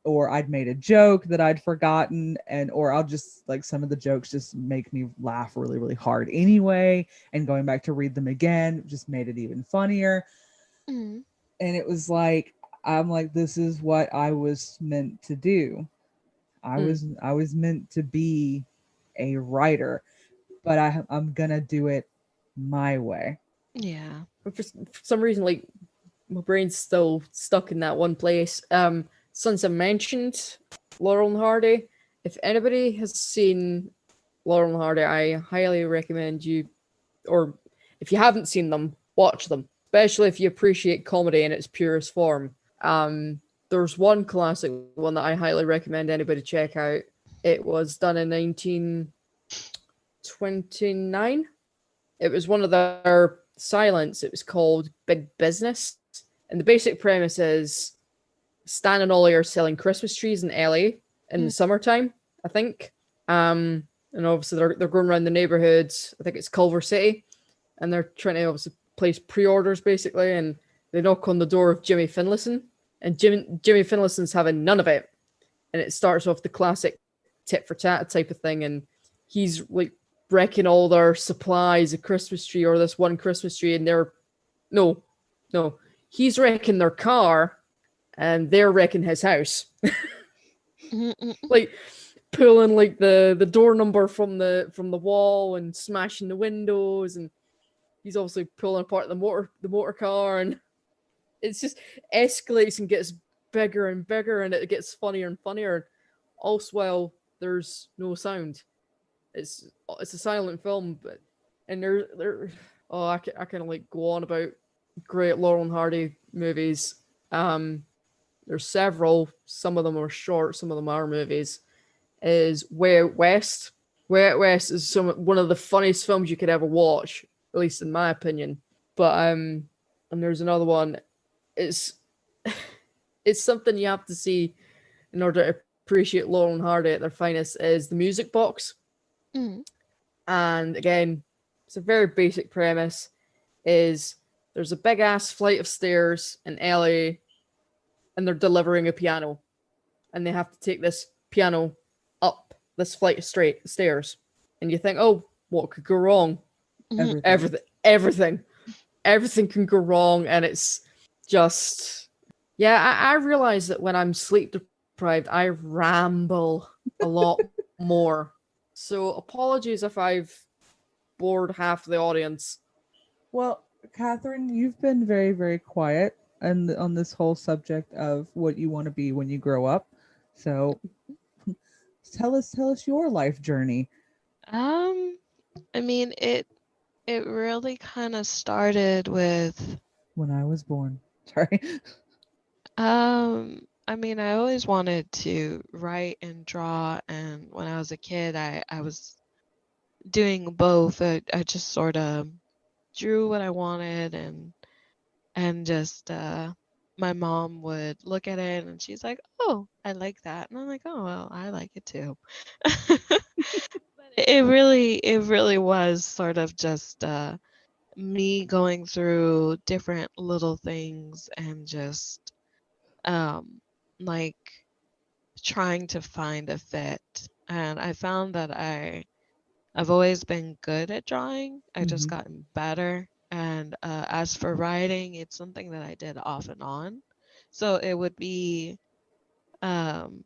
or I'd made a joke that I'd forgotten, or I'll just, like, some of the jokes just make me laugh really, really hard anyway, and going back to read them again just made it even funnier. Mm. And it was like, I'm like, this is what I was meant to do. I was meant to be a writer, but I'm gonna do it my way. Yeah. For some reason, like my brain's still stuck in that one place. Since I mentioned Laurel and Hardy, if anybody has seen Laurel and Hardy, I highly recommend you, or if you haven't seen them, watch them, especially if you appreciate comedy in its purest form. There's one classic one that I highly recommend anybody check out. It was done in 1929. It was one of their silents. It was called Big Business. And the basic premise is Stan and Ollie are selling Christmas trees in LA in the summertime, I think. And obviously they're going around the neighborhoods. I think it's Culver City. And they're trying to obviously place pre-orders basically. And they knock on the door of Jimmy Finlayson. And Jimmy Finlayson's having none of it. And it starts off the classic tit for tat type of thing. And he's like wrecking all their supplies, a Christmas tree or this one Christmas tree. And no, he's wrecking their car and they're wrecking his house. Like pulling like the door number from the wall and smashing the windows, and he's obviously pulling apart the motor car, and it's just escalates and gets bigger and bigger, and it gets funnier and funnier. Also, while there's no sound, it's a silent film, but and there I can like go on about great Laurel and Hardy movies. There's several. Some of them are short. Some of them are movies. Is Way Out West. Way Out West is one of the funniest films you could ever watch, at least in my opinion. But and there's another one. It's something you have to see in order to appreciate Laurel and Hardy at their finest. Is The Music Box. And again, it's a very basic premise. Is there's a big ass flight of stairs in LA, and they're delivering a piano, and they have to take this piano up this flight of stairs, and you think, oh, what could go wrong? Everything can go wrong, and it's just, yeah. I realize that when I'm sleep deprived, I ramble a lot more. So apologies if I've bored half the audience. Well, Catherine, you've been very, very quiet on this whole subject of what you want to be when you grow up. So Tell us your life journey. I mean, it really kind of started with When I was born. Sorry. I mean, I always wanted to write and draw, and when I was a kid, I was doing both. I just sort of drew what I wanted, and just my mom would look at it and she's like, "Oh, I like that," and I'm like, "Oh, well, I like it too." But it really was sort of just me going through different little things and just um like trying to find a fit. And I found that I've always been good at drawing. I just Hmm. gotten better. And as for writing, it's something that I did off and on. So it would be um,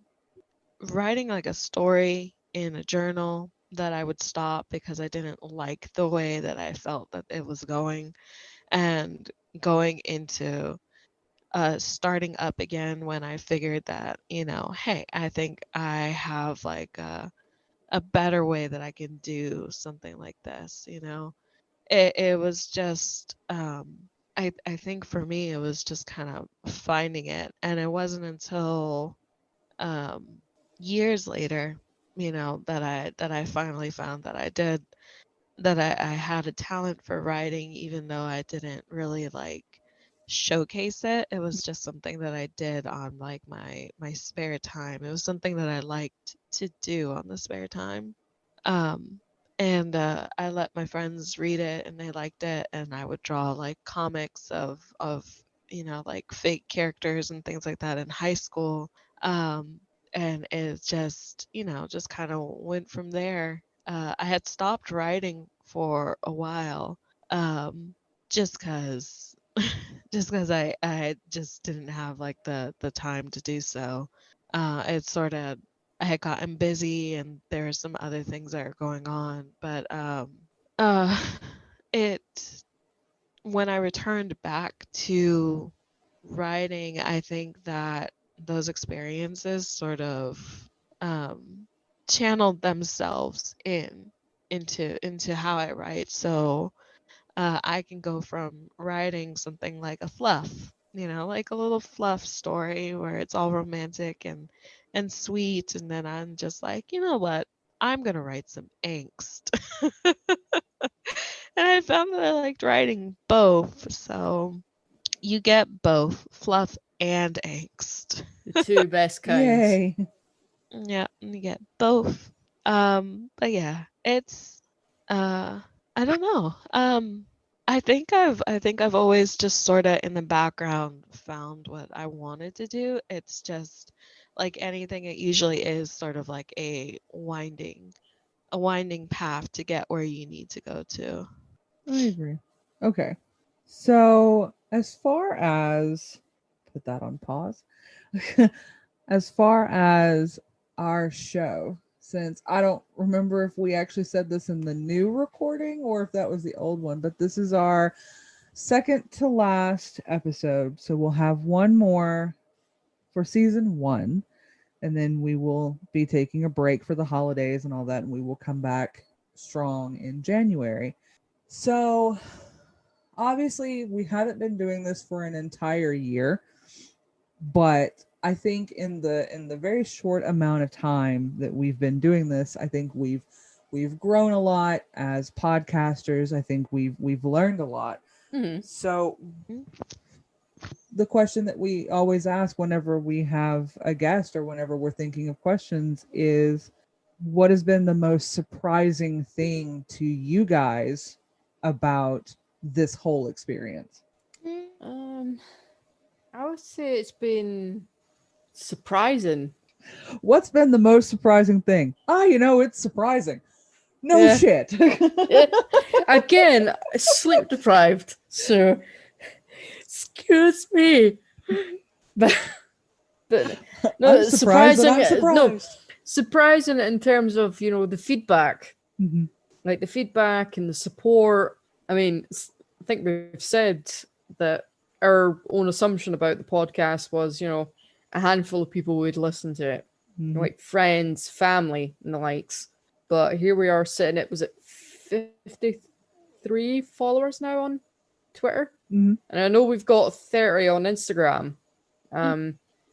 writing like a story in a journal that I would stop because I didn't like the way that I felt that it was going, and going into starting up again when I figured that, hey, I think I have like a better way that I can do something like this. It was just I think for me it was just kind of finding it, and it wasn't until um years later, that I finally found that I did, that I had a talent for writing, even though I didn't really like showcase it. It was just something that I did on like my spare time. It was something that I liked to do on the spare time. Um, and I let my friends read it and they liked it, and I would draw like comics of like fake characters and things like that in high school. Um, and it just kind of went from there. I had stopped writing for a while, um, just cause just cause I just didn't have like the time to do so. It sort of I had gotten busy and there were some other things that are going on, but uh, it when I returned back to writing, I think that those experiences sort of channeled themselves into how I write. So I can go from writing something like a fluff, like a little fluff story where it's all romantic and sweet, and then I'm just like, you know what? I'm gonna write some angst. And I found that I liked writing both, so you get both fluff and angst. The two best kinds. Yay. Yeah, you get both. But yeah, it's uh I don't know. I think I've always just sort of in the background found what I wanted to do. It's just like anything, it usually is sort of like a winding path to get where you need to go to. I agree. Okay. So, as far as put that on pause, as far as our show, since I don't remember if we actually said this in the new recording or if that was the old one, but this is our second to last episode. So, we'll have one more for season 1, and then we will be taking a break for the holidays and all that, and we will come back strong in January. So, obviously we haven't been doing this for an entire year, but I think in the very short amount of time that we've been doing this, I think we've grown a lot as podcasters. I think we've learned a lot. Hmm. So Mhm. the question that we always ask whenever we have a guest or whenever we're thinking of questions is, what has been the most surprising thing to you guys about this whole experience? Um, I would say it's been surprising. What's been the most surprising thing? It's surprising. No Yeah. shit. Again, sleep deprived. So, excuse me. But, but I'm no, surprised that surprising. I'm No, surprised. surprising in terms of the feedback, Mhm. like the feedback and the support. I mean, I think we've said that our own assumption about the podcast was, a handful of people would listen to it. Mhm. like friends, family, and the likes. But here we are sitting at, was it 53 followers now on Twitter? Mhm. And I know we've got 30 on Instagram.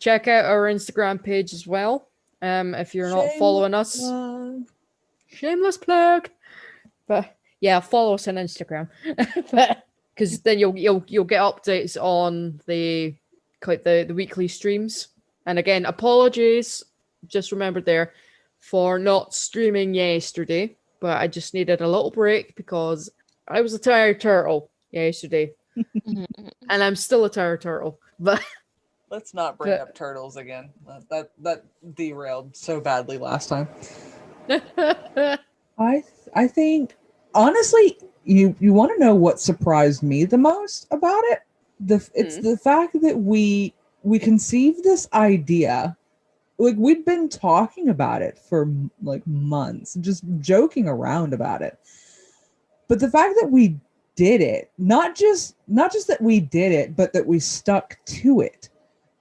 Check out our Instagram page as well. If you're not Shameless following us, plug. shameless plug. But yeah, follow us on Instagram. But because then you'll get updates on the weekly streams. And again, apologies. Just remembered there for not streaming yesterday, but I just needed a little break because I was a tired turtle yesterday, Mhm. and I'm still a tired turtle. But Let's not bring up turtles again. That derailed so badly last time. I think honestly, you want to know what surprised me the most about it? It's the fact that we conceived this idea, like we'd been talking about it for like months, just joking around about it. But the fact that we did it, not just that we did it, but that we stuck to it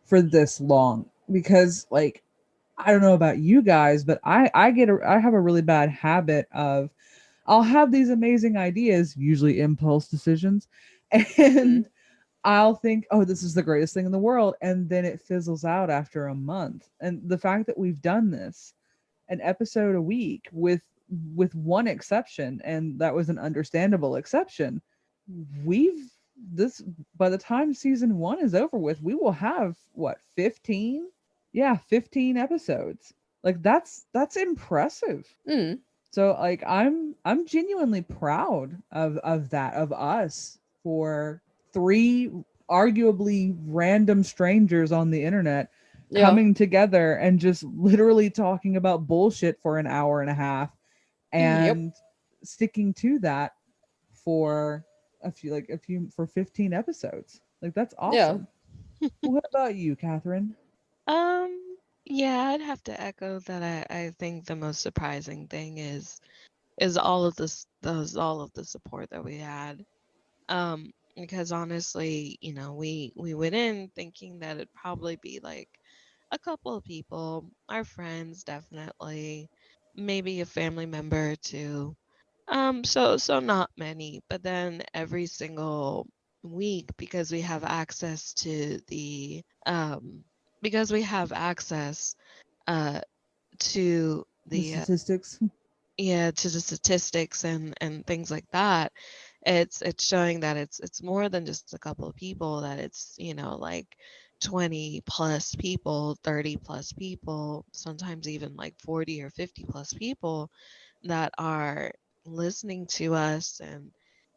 for this long, because like I don't know about you guys, but I have a really bad habit of I'll have these amazing ideas, usually impulse decisions, and I'll think, oh, this is the greatest thing in the world, and then it fizzles out after a month. And the fact that we've done this, an episode a week, with one exception, and that was an understandable exception, we've this by the time season 1 is over with, we will have what, 15? Yeah, 15 episodes. Like that's impressive. mm, So like I'm genuinely proud of that, of us, for three arguably random strangers on the internet yeah, coming together and just literally talking about bullshit for an hour and a half, yep, and sticking to that for a few for 15 episodes. Like that's yeah, awesome. What about you, Catherine? Yeah, I'd have to echo that. I think the most surprising thing is all of all of the support that we had. Because honestly, we went in thinking that it'd probably be like a couple of people, our friends definitely, maybe a family member or two. So not many, but then every single week, because we have access to the because we have access uh to The the statistics. yeah, to the statistics and things like that, it's showing that it's more than just a couple of people, that it's, like 20 plus people, 30 plus people, sometimes even like 40 or 50 plus people that are listening to us. And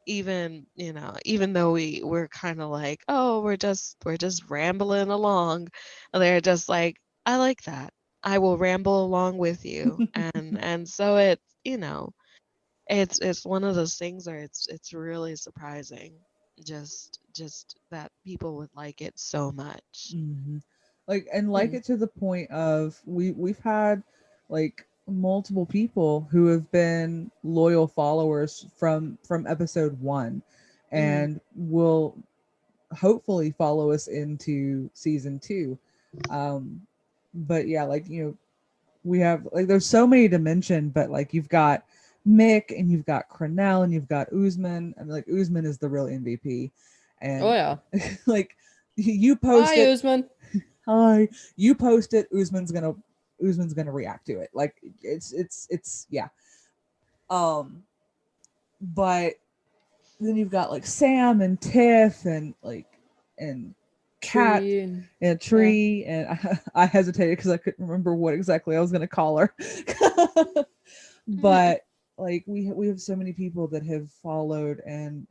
even though we're kind of like, oh, we're just rambling along, they're just like, I like that, I will ramble along with you. And so it's one of those things where it's really surprising, just that people would like it so much. Hmm. Like, and like mm, it to the point of we've had like multiple people who have been loyal followers from episode 1, Hmm. and will hopefully follow us into season 2. um but yeah, like, we have, like, there's so many to mention, but like you've got Mick, and you've got Cronell, and you've got Usman. I mean, like, Usman is the real MVP. oh And yeah. like, you post Hi, it, Usman. hi, you post it, Usman's gonna react to it. Like, it's yeah. um but then you've got like Sam and Tiff, and like, and Cat, Tree and and yeah. Tree, and I hesitated because I couldn't remember what exactly I was going to call her. But like, we have so many people that have followed and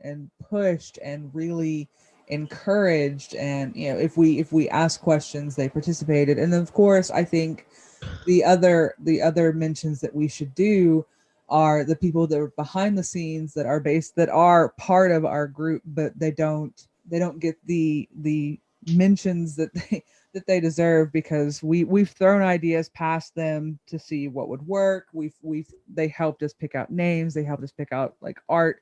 pushed and really encouraged, and if we ask questions, they participated. And then of course, I think the other mentions that we should do are the people that are behind the scenes, that are part of our group, but they don't get the mentions that they deserve, because we've thrown ideas past them to see what would work. They helped us pick out names, they helped us pick out like art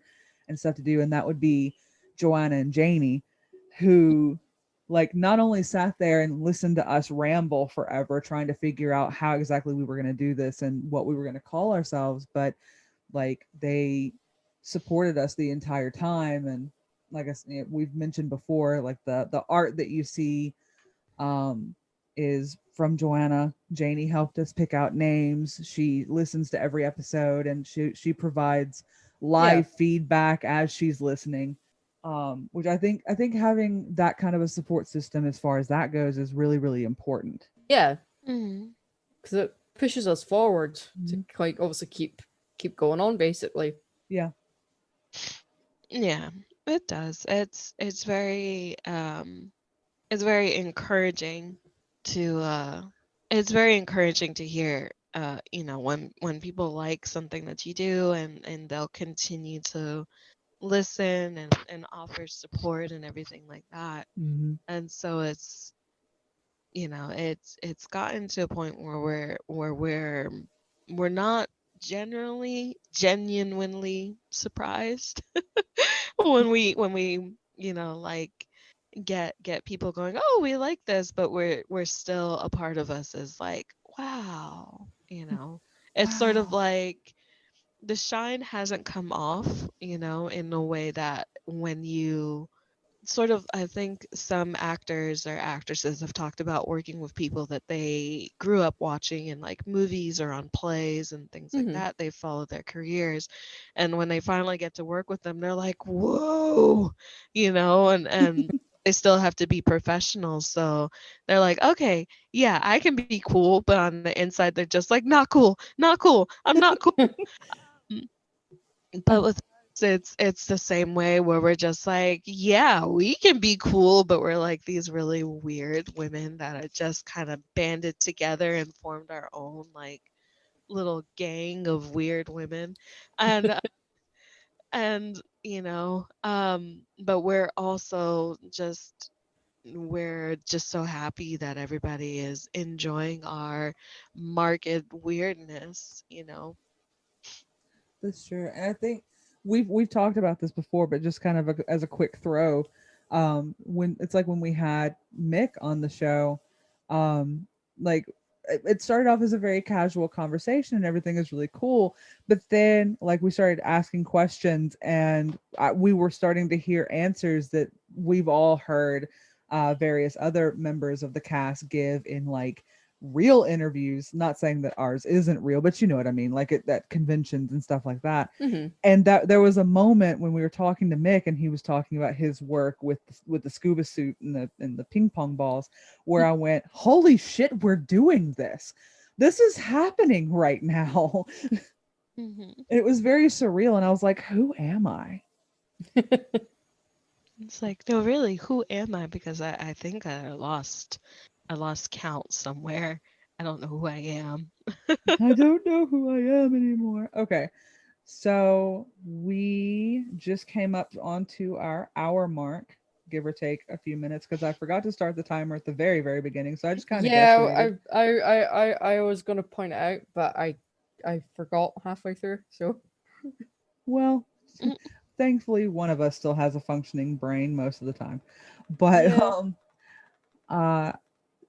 and stuff to do, and that would be Joanna and Janie, who like not only sat there and listened to us ramble forever trying to figure out how exactly we were going to do this and what we were going to call ourselves, but like they supported us the entire time. And like we've mentioned before, like the art that you see is from Joanna. Janie helped us pick out names. She listens to every episode and she provides Yeah. live feedback as she's listening. Which I think having that kind of a support system as far as that goes is really, really important. Yeah, Mhm. because it pushes us forward to Mhm. like obviously keep going on basically. Yeah. Yeah, it does. It's very encouraging to it's very encouraging to hear when people like something that you do, and they'll continue to listen and offer support and everything like that. Mm-hmm. And so it's gotten to a point where we're not generally genuinely surprised when we like get people going, oh, we like this, but we're still, a part of us is like, wow. It's sort of Wow. like the shine hasn't come off, in a way that when you sort of, I think some actors or actresses have talked about working with people that they grew up watching in like movies or on plays and things like Hmm. that. They followed their careers. And when they finally get to work with them, they're like, whoa, and they still have to be professionals. So they're like, okay, yeah, I can be cool, but on the inside, they're just like, not cool, not cool. I'm not cool. But with us, it's the same way where we're just like, yeah, we can be cool, but we're like these really weird women that are just kind of banded together and formed our own like little gang of weird women. And but we're just so happy that everybody is enjoying our marked weirdness. That's true. And I think we've talked about this before, but just kind of as a quick throw, when it's like when we had Mick on the show, um, like it started off as a very casual conversation and everything is really cool, but then like we started asking questions and we were starting to hear answers that we've all heard various other members of the cast give in like real interviews, not saying that ours isn't real, but you know what I mean, like at conventions and stuff like that. Hmm. And that there was a moment when we were talking to Mick and he was talking about his work with the scuba suit and the ping pong balls, where I went, holy shit, we're doing this, this is happening right now. Hmm. It was very surreal and I was like, who am I? It's like, no, really, who am I? Because I think I lost count somewhere. I don't know who I am. I don't know who I am anymore. Okay. So we just came up onto our hour mark, give or take a few minutes, because I forgot to start the timer at the very, very beginning. So I just kind of Yeah, guesstimated. I was gonna point it out, but I forgot halfway through. So Well, Mm. thankfully, one of us still has a functioning brain most of the time. But yeah. uh,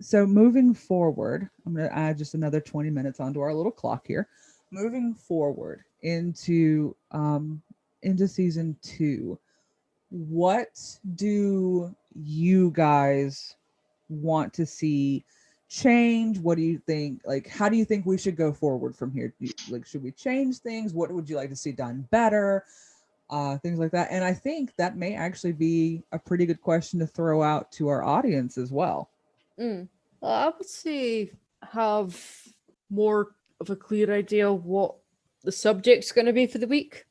so moving forward, I'm going to add just another 20 minutes onto our little clock here. Moving forward into season 2, what do you guys want to see change? What do you think, like how do you think we should go forward from here? Like should we change things? What would you like to see done better? Things like that. And I think that may actually be a pretty good question to throw out to our audience as well. Mm. I would say have more of a clear idea of what the subject's going to be for the week.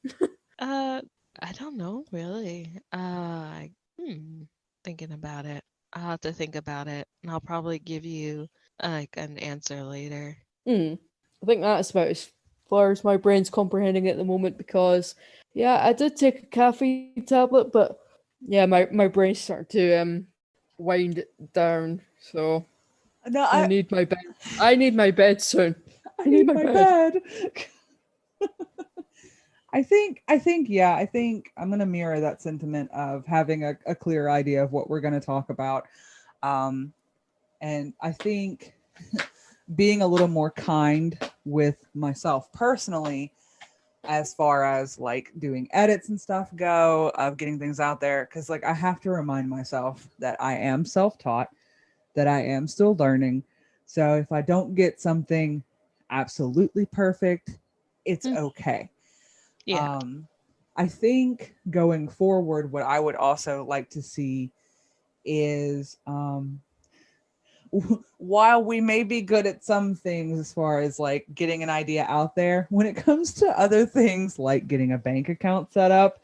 Uh, I don't know really. Thinking about it. I'll have to think about it, and I'll probably give you like an answer later. Mm. I think that's about as far as my brain's comprehending it at the moment because, yeah, I did take a caffeine tablet, but yeah, my brain's starting to wind down. So No, I need my bed. I need my bed soon. I I need need my my bed. bed. I think yeah, I think I'm gonna mirror that sentiment of having a clear idea of what we're gonna talk about. Um, and I think being a little more kind with myself personally, as far as like doing edits and stuff go, of getting things out there, because like I have to remind myself that I am self-taught, that I am still learning. So if I don't get something absolutely perfect, it's Mm. okay. Yeah. I think going forward, what I would also like to see is while we may be good at some things as far as like getting an idea out there, when it comes to other things like getting a bank account set up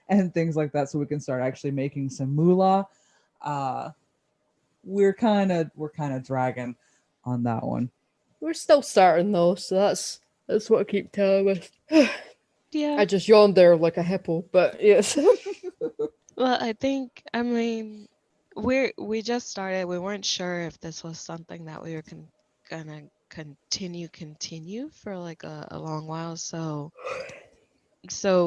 and things like that, so we can start actually making some moolah, uh, we're kind of dragging on that one. We're still starting though, so that's what I keep telling with. Yeah. I just yawned there like a hippo, but yes. Well, I mean, we just started. We weren't sure if this was something that we were gonna continue for like a long while. So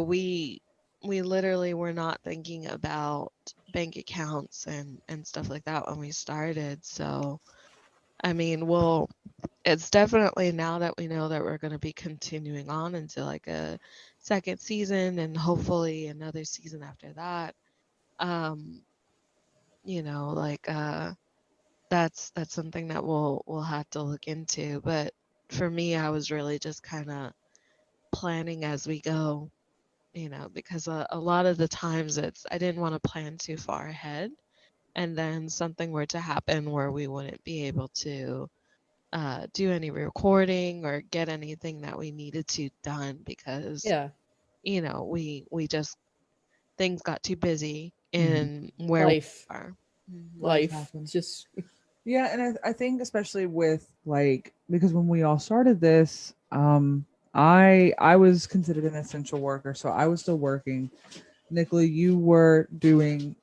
we literally were not thinking about bank accounts and stuff like that when we started. So I mean, well, it's definitely now that we know that we're going to be continuing on into like a second season and hopefully another season after that. Um, like that's something that we'll have to look into. But for me, I was really just kind of planning as we go, because a lot of the times I didn't want to plan too far ahead, and then something were to happen where we wouldn't be able to do any recording or get anything that we needed to done because Yeah, we just things got too busy Mhm. in where we life, are. Life life. happens. Just Yeah, and I think especially with like, because when we all started this, I was considered an essential worker, so I was still working. Nicola, you were doing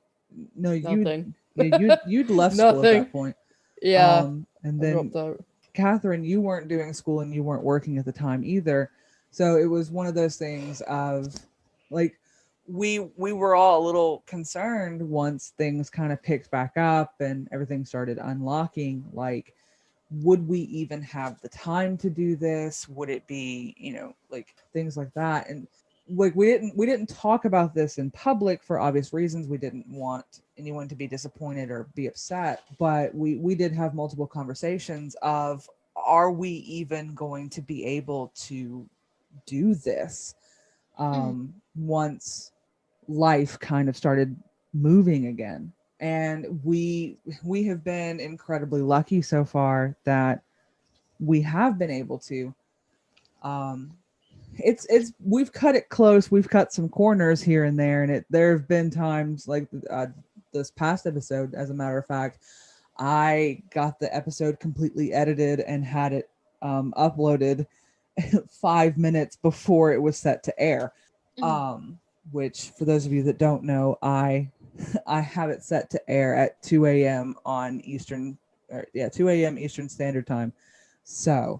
no, nothing. you'd left school at Nothing. that point. Yeah, And I then dropped out. Catherine, you weren't doing school and you weren't working at the time either. So it was one of those things of like we were all a little concerned once things kind of picked back up and everything started unlocking, like would we even have the time to do this? Would it be, like things like that? And like we didn't talk about this in public for obvious reasons. We didn't want anyone to be disappointed or be upset, but we did have multiple conversations of are we even going to be able to do this Mm. once life kind of started moving again. And we have been incredibly lucky so far that we have been able to. um it's we've cut it close, we've cut some corners here and there, and there have been times like this past episode, as a matter of fact, I got the episode completely edited and had it uploaded 5 minutes before it was set to air. Mm. Which for those of you that don't know, I have it set to air at 2 a.m. on Eastern, 2 a.m. Eastern Standard Time. So,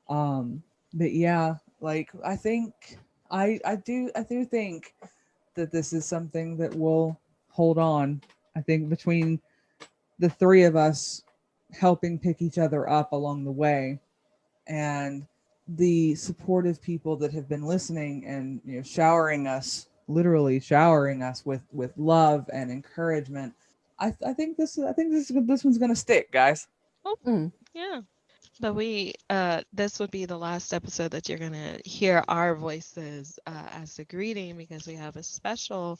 but yeah, like I do think that this is something that will hold on. I think between the three of us helping pick each other up along the way, and the supportive people that have been listening and showering us, literally showering us with love and encouragement. I think this one's gonna stick, guys. Oh, Mm. yeah. But this would be the last episode that you're gonna hear our voices as a greeting because we have a special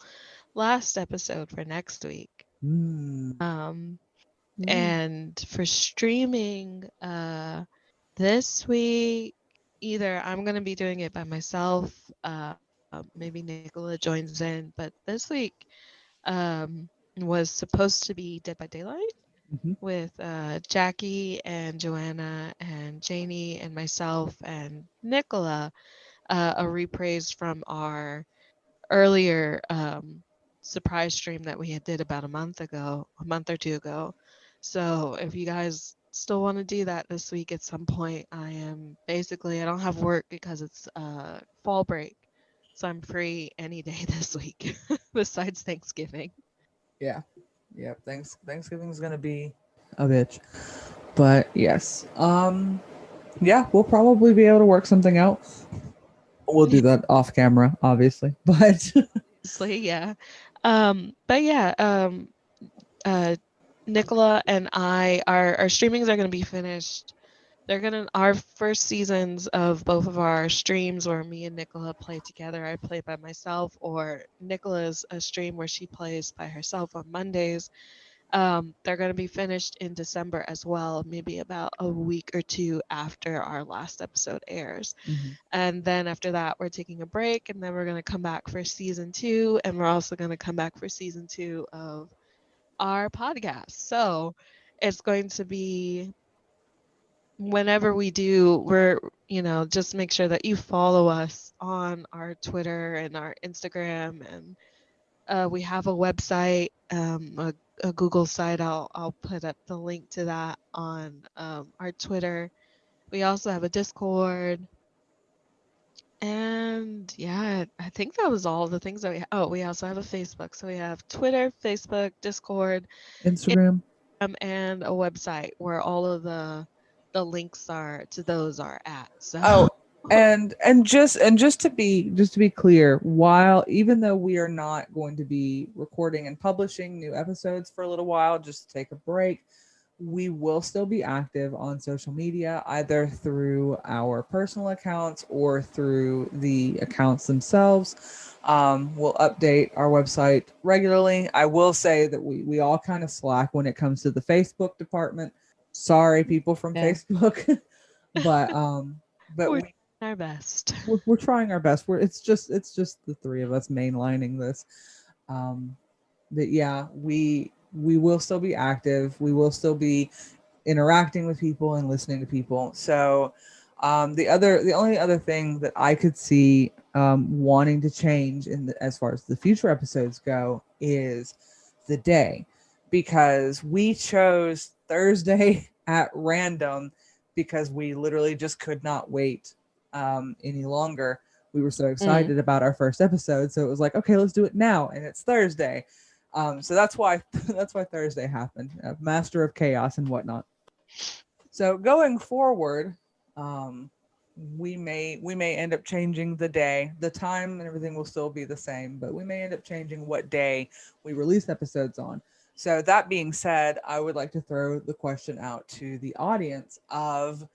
last episode for next week. Mm. Um, Mm. and for streaming, this week, either I'm gonna be doing it by myself, maybe Nicola joins in, but this week was supposed to be Dead by Daylight Mm-hmm. with Jackie and Joanna and Janie and myself and Nicola, a reprise from our earlier surprise stream that we had did about a month or two ago. So if you guys still want to do that this week at some point, I don't have work because it's fall break. So I'm free any day this week besides Thanksgiving. Yeah, Yep. Thanksgiving's gonna be a bitch. But yes. Yeah, we'll probably be able to work something out. We'll do that off camera, obviously. But Obviously, yeah. But yeah, uh, Nicola and I, our streamings are going to be finished. Our first seasons of both of our streams where me and Nicola play together, I play by myself, or Nicola's a stream where she plays by herself on Mondays. They're going to be finished in December as well, maybe about a week or two after our last episode airs. And then after that, we're taking a break, and then we're going to come back for season 2, and we're also going to come back for season 2 of our podcast. So it's going to be whenever we do, just make sure that you follow us on our Twitter and our Instagram, and we have a website, a Google site. I'll put up the link to that on our Twitter. We also have a Discord. And yeah, I think that was all the things that we also have a Facebook. So we have Twitter, Facebook, Discord, Instagram. and a website where all of the links to those are at. So Oh, and just to be clear, while even though we are not going to be recording and publishing new episodes for a little while, just to take a break, we will still be active on social media, either through our personal accounts or through the accounts themselves. We'll update our website regularly. I will say that we all kind of slack when it comes to the Facebook department. Sorry, people from Yeah. Facebook, but we're doing our best. we're trying our best. It's just the three of us mainlining this. But yeah, we will still be active. We will still be interacting with people and listening to people. So the only other thing that I could see wanting to change as far as the future episodes go is the day, because we chose Thursday at random because we literally just could not wait any longer. We were so excited about our first episode, so it was like, okay, let's do it now, and it's Thursday. So that's why that's why Thursday happened. Master of chaos and whatnot. So going forward, we may end up changing the day. The time and everything will still be the same, but we may end up changing what day we release episodes on. So that being said, I would like to throw the question out to the audience of,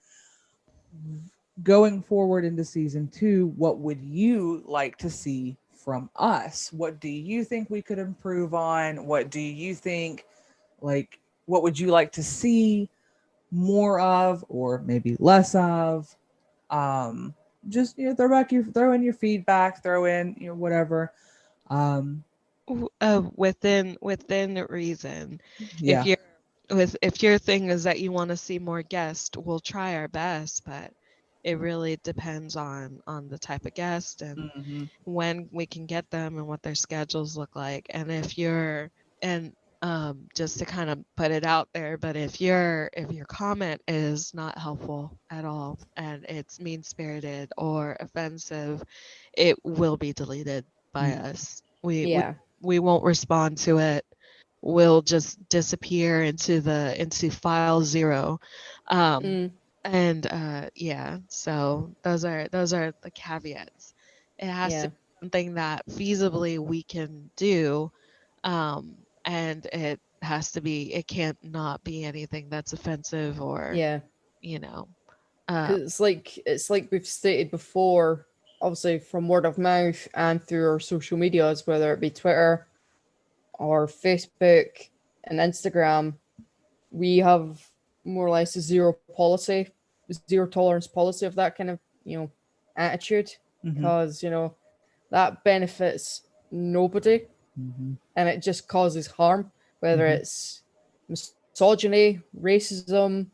going forward into season 2, what would you like to see from us? What do you think we could improve on? What do you think, like, what would you like to see more of, or maybe less of? Just throw in your feedback, throw in whatever. Um, Within reason. yeah, If your thing is that you want to see more guests, we'll try our best, but it really depends on the type of guest and mm-hmm. when we can get them and what their schedules look like. And just to kind of put it out there, but if your comment is not helpful at all and it's mean-spirited or offensive, it will be deleted by us. Yeah. We won't respond to it. We'll just disappear into file 0. Yeah, so those are the caveats. It has Yeah. to be something that feasibly we can do, and it can't not be anything that's offensive or Yeah. you know Because it's like we've stated before, obviously from word of mouth and through our social medias, whether it be Twitter or Facebook and Instagram, we have more or less a zero tolerance policy of that kind of attitude, Mm-hmm. because that benefits nobody, Mm-hmm. and it just causes harm, whether Mm-hmm. it's misogyny, racism,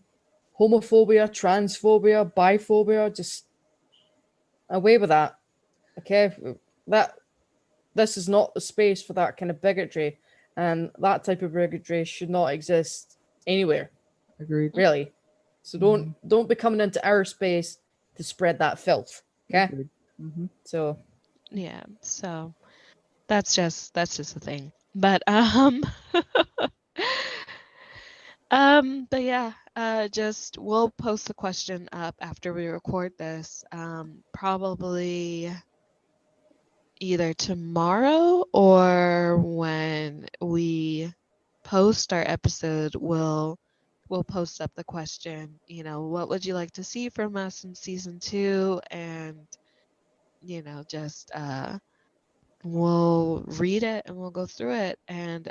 homophobia, transphobia, biphobia. Just away with that. Okay, that this is not the space for that kind of bigotry, and that type of bigotry should not exist anywhere, Agreed. really. So Mm-hmm. don't be coming into our space to spread that filth. Okay, Agreed. Mm-hmm. so yeah, so that's just the thing. But But yeah, just we'll post the question up after we record this. Probably either tomorrow or when we post our episode, we'll post up the question, what would you like to see from us in season 2? And, just we'll read it and we'll go through it, and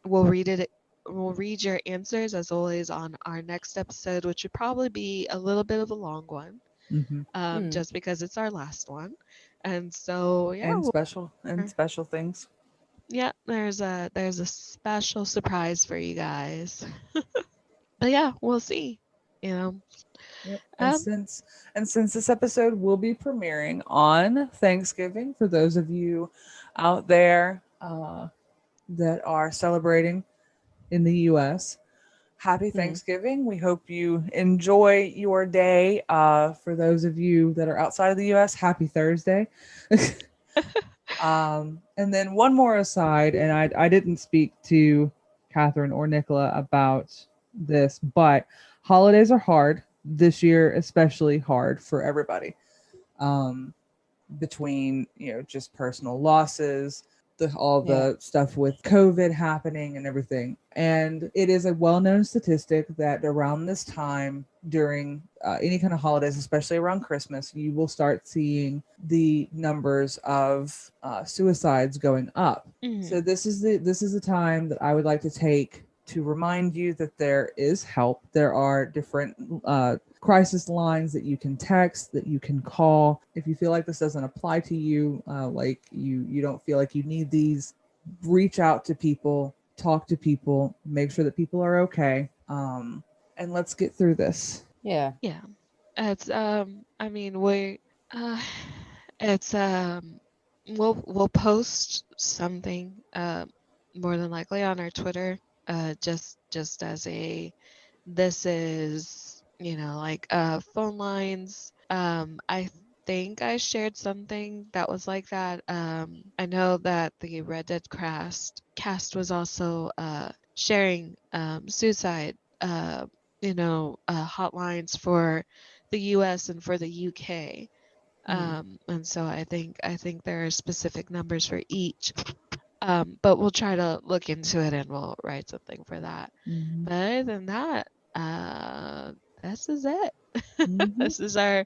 we'll read it. We'll read your answers as always on our next episode, which would probably be a little bit of a long one, just because it's our last one. And so yeah, And special things. yeah, there's a special surprise for you guys. But yeah, we'll see. Yep. Um, And since this episode will be premiering on Thanksgiving, for those of you out there that are celebrating in the U.S., happy Thanksgiving. We hope you enjoy your day. For those of you that are outside of the U.S., happy Thursday. And then one more aside, and I didn't speak to Catherine or Nicola about this, but holidays are hard this year, especially hard for everybody. Between just personal losses, all the stuff with COVID happening and everything. And it is a well-known statistic that around this time during any kind of holidays, especially around Christmas, you will start seeing the numbers of suicides going up. So this is the time that I would like to take to remind you that there is help. There are different crisis lines that you can text, that you can call. If you feel like this doesn't apply to you, like you don't feel like you need these, reach out to people, talk to people, make sure that people are okay, and let's get through this. Yeah. It's I mean it's we'll post something more than likely on our Twitter, just as this is like phone lines. I think I shared something that was like that. I know that the Red Dead cast was also sharing suicide hotlines for the US and for the UK. And so I think there are specific numbers for each. But we'll try to look into it and we'll write something for that. But other than that, this is it. This is our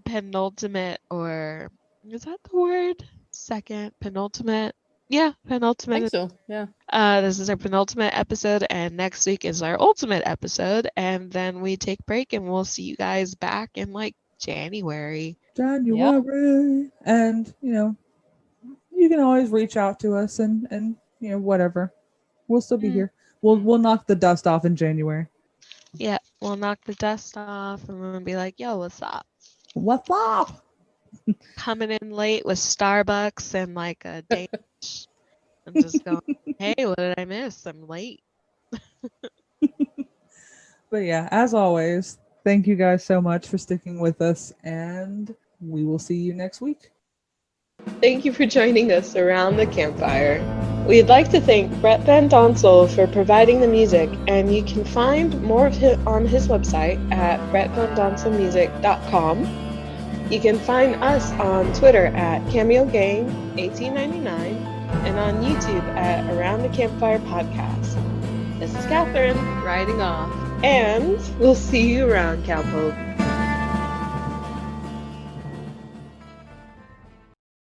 penultimate, or is that the word? Second, penultimate? Yeah, I penultimate. think so. Yeah. This is our penultimate episode, and next week is our ultimate episode, and then we take break, and we'll see you guys back in like January. And you can always reach out to us and whatever. We'll still be here. We'll knock the dust off in January. Yeah, we'll knock the dust off and we'll be like, yo, what's up? What's up? Coming in late with Starbucks and like a Danish. I'm just going, hey, what did I miss? I'm late. But yeah, as always, thank you guys so much for sticking with us, and we will see you next week. Thank you for joining us around the campfire. We'd like to thank Brett Van Donsel for providing the music, and you can find more of him on his website at brettvanDonselmusic.com. You can find us on Twitter at CameoGang1899 and on YouTube at Around the Campfire Podcast. This is Catherine, riding off, and we'll see you around, cowpoke.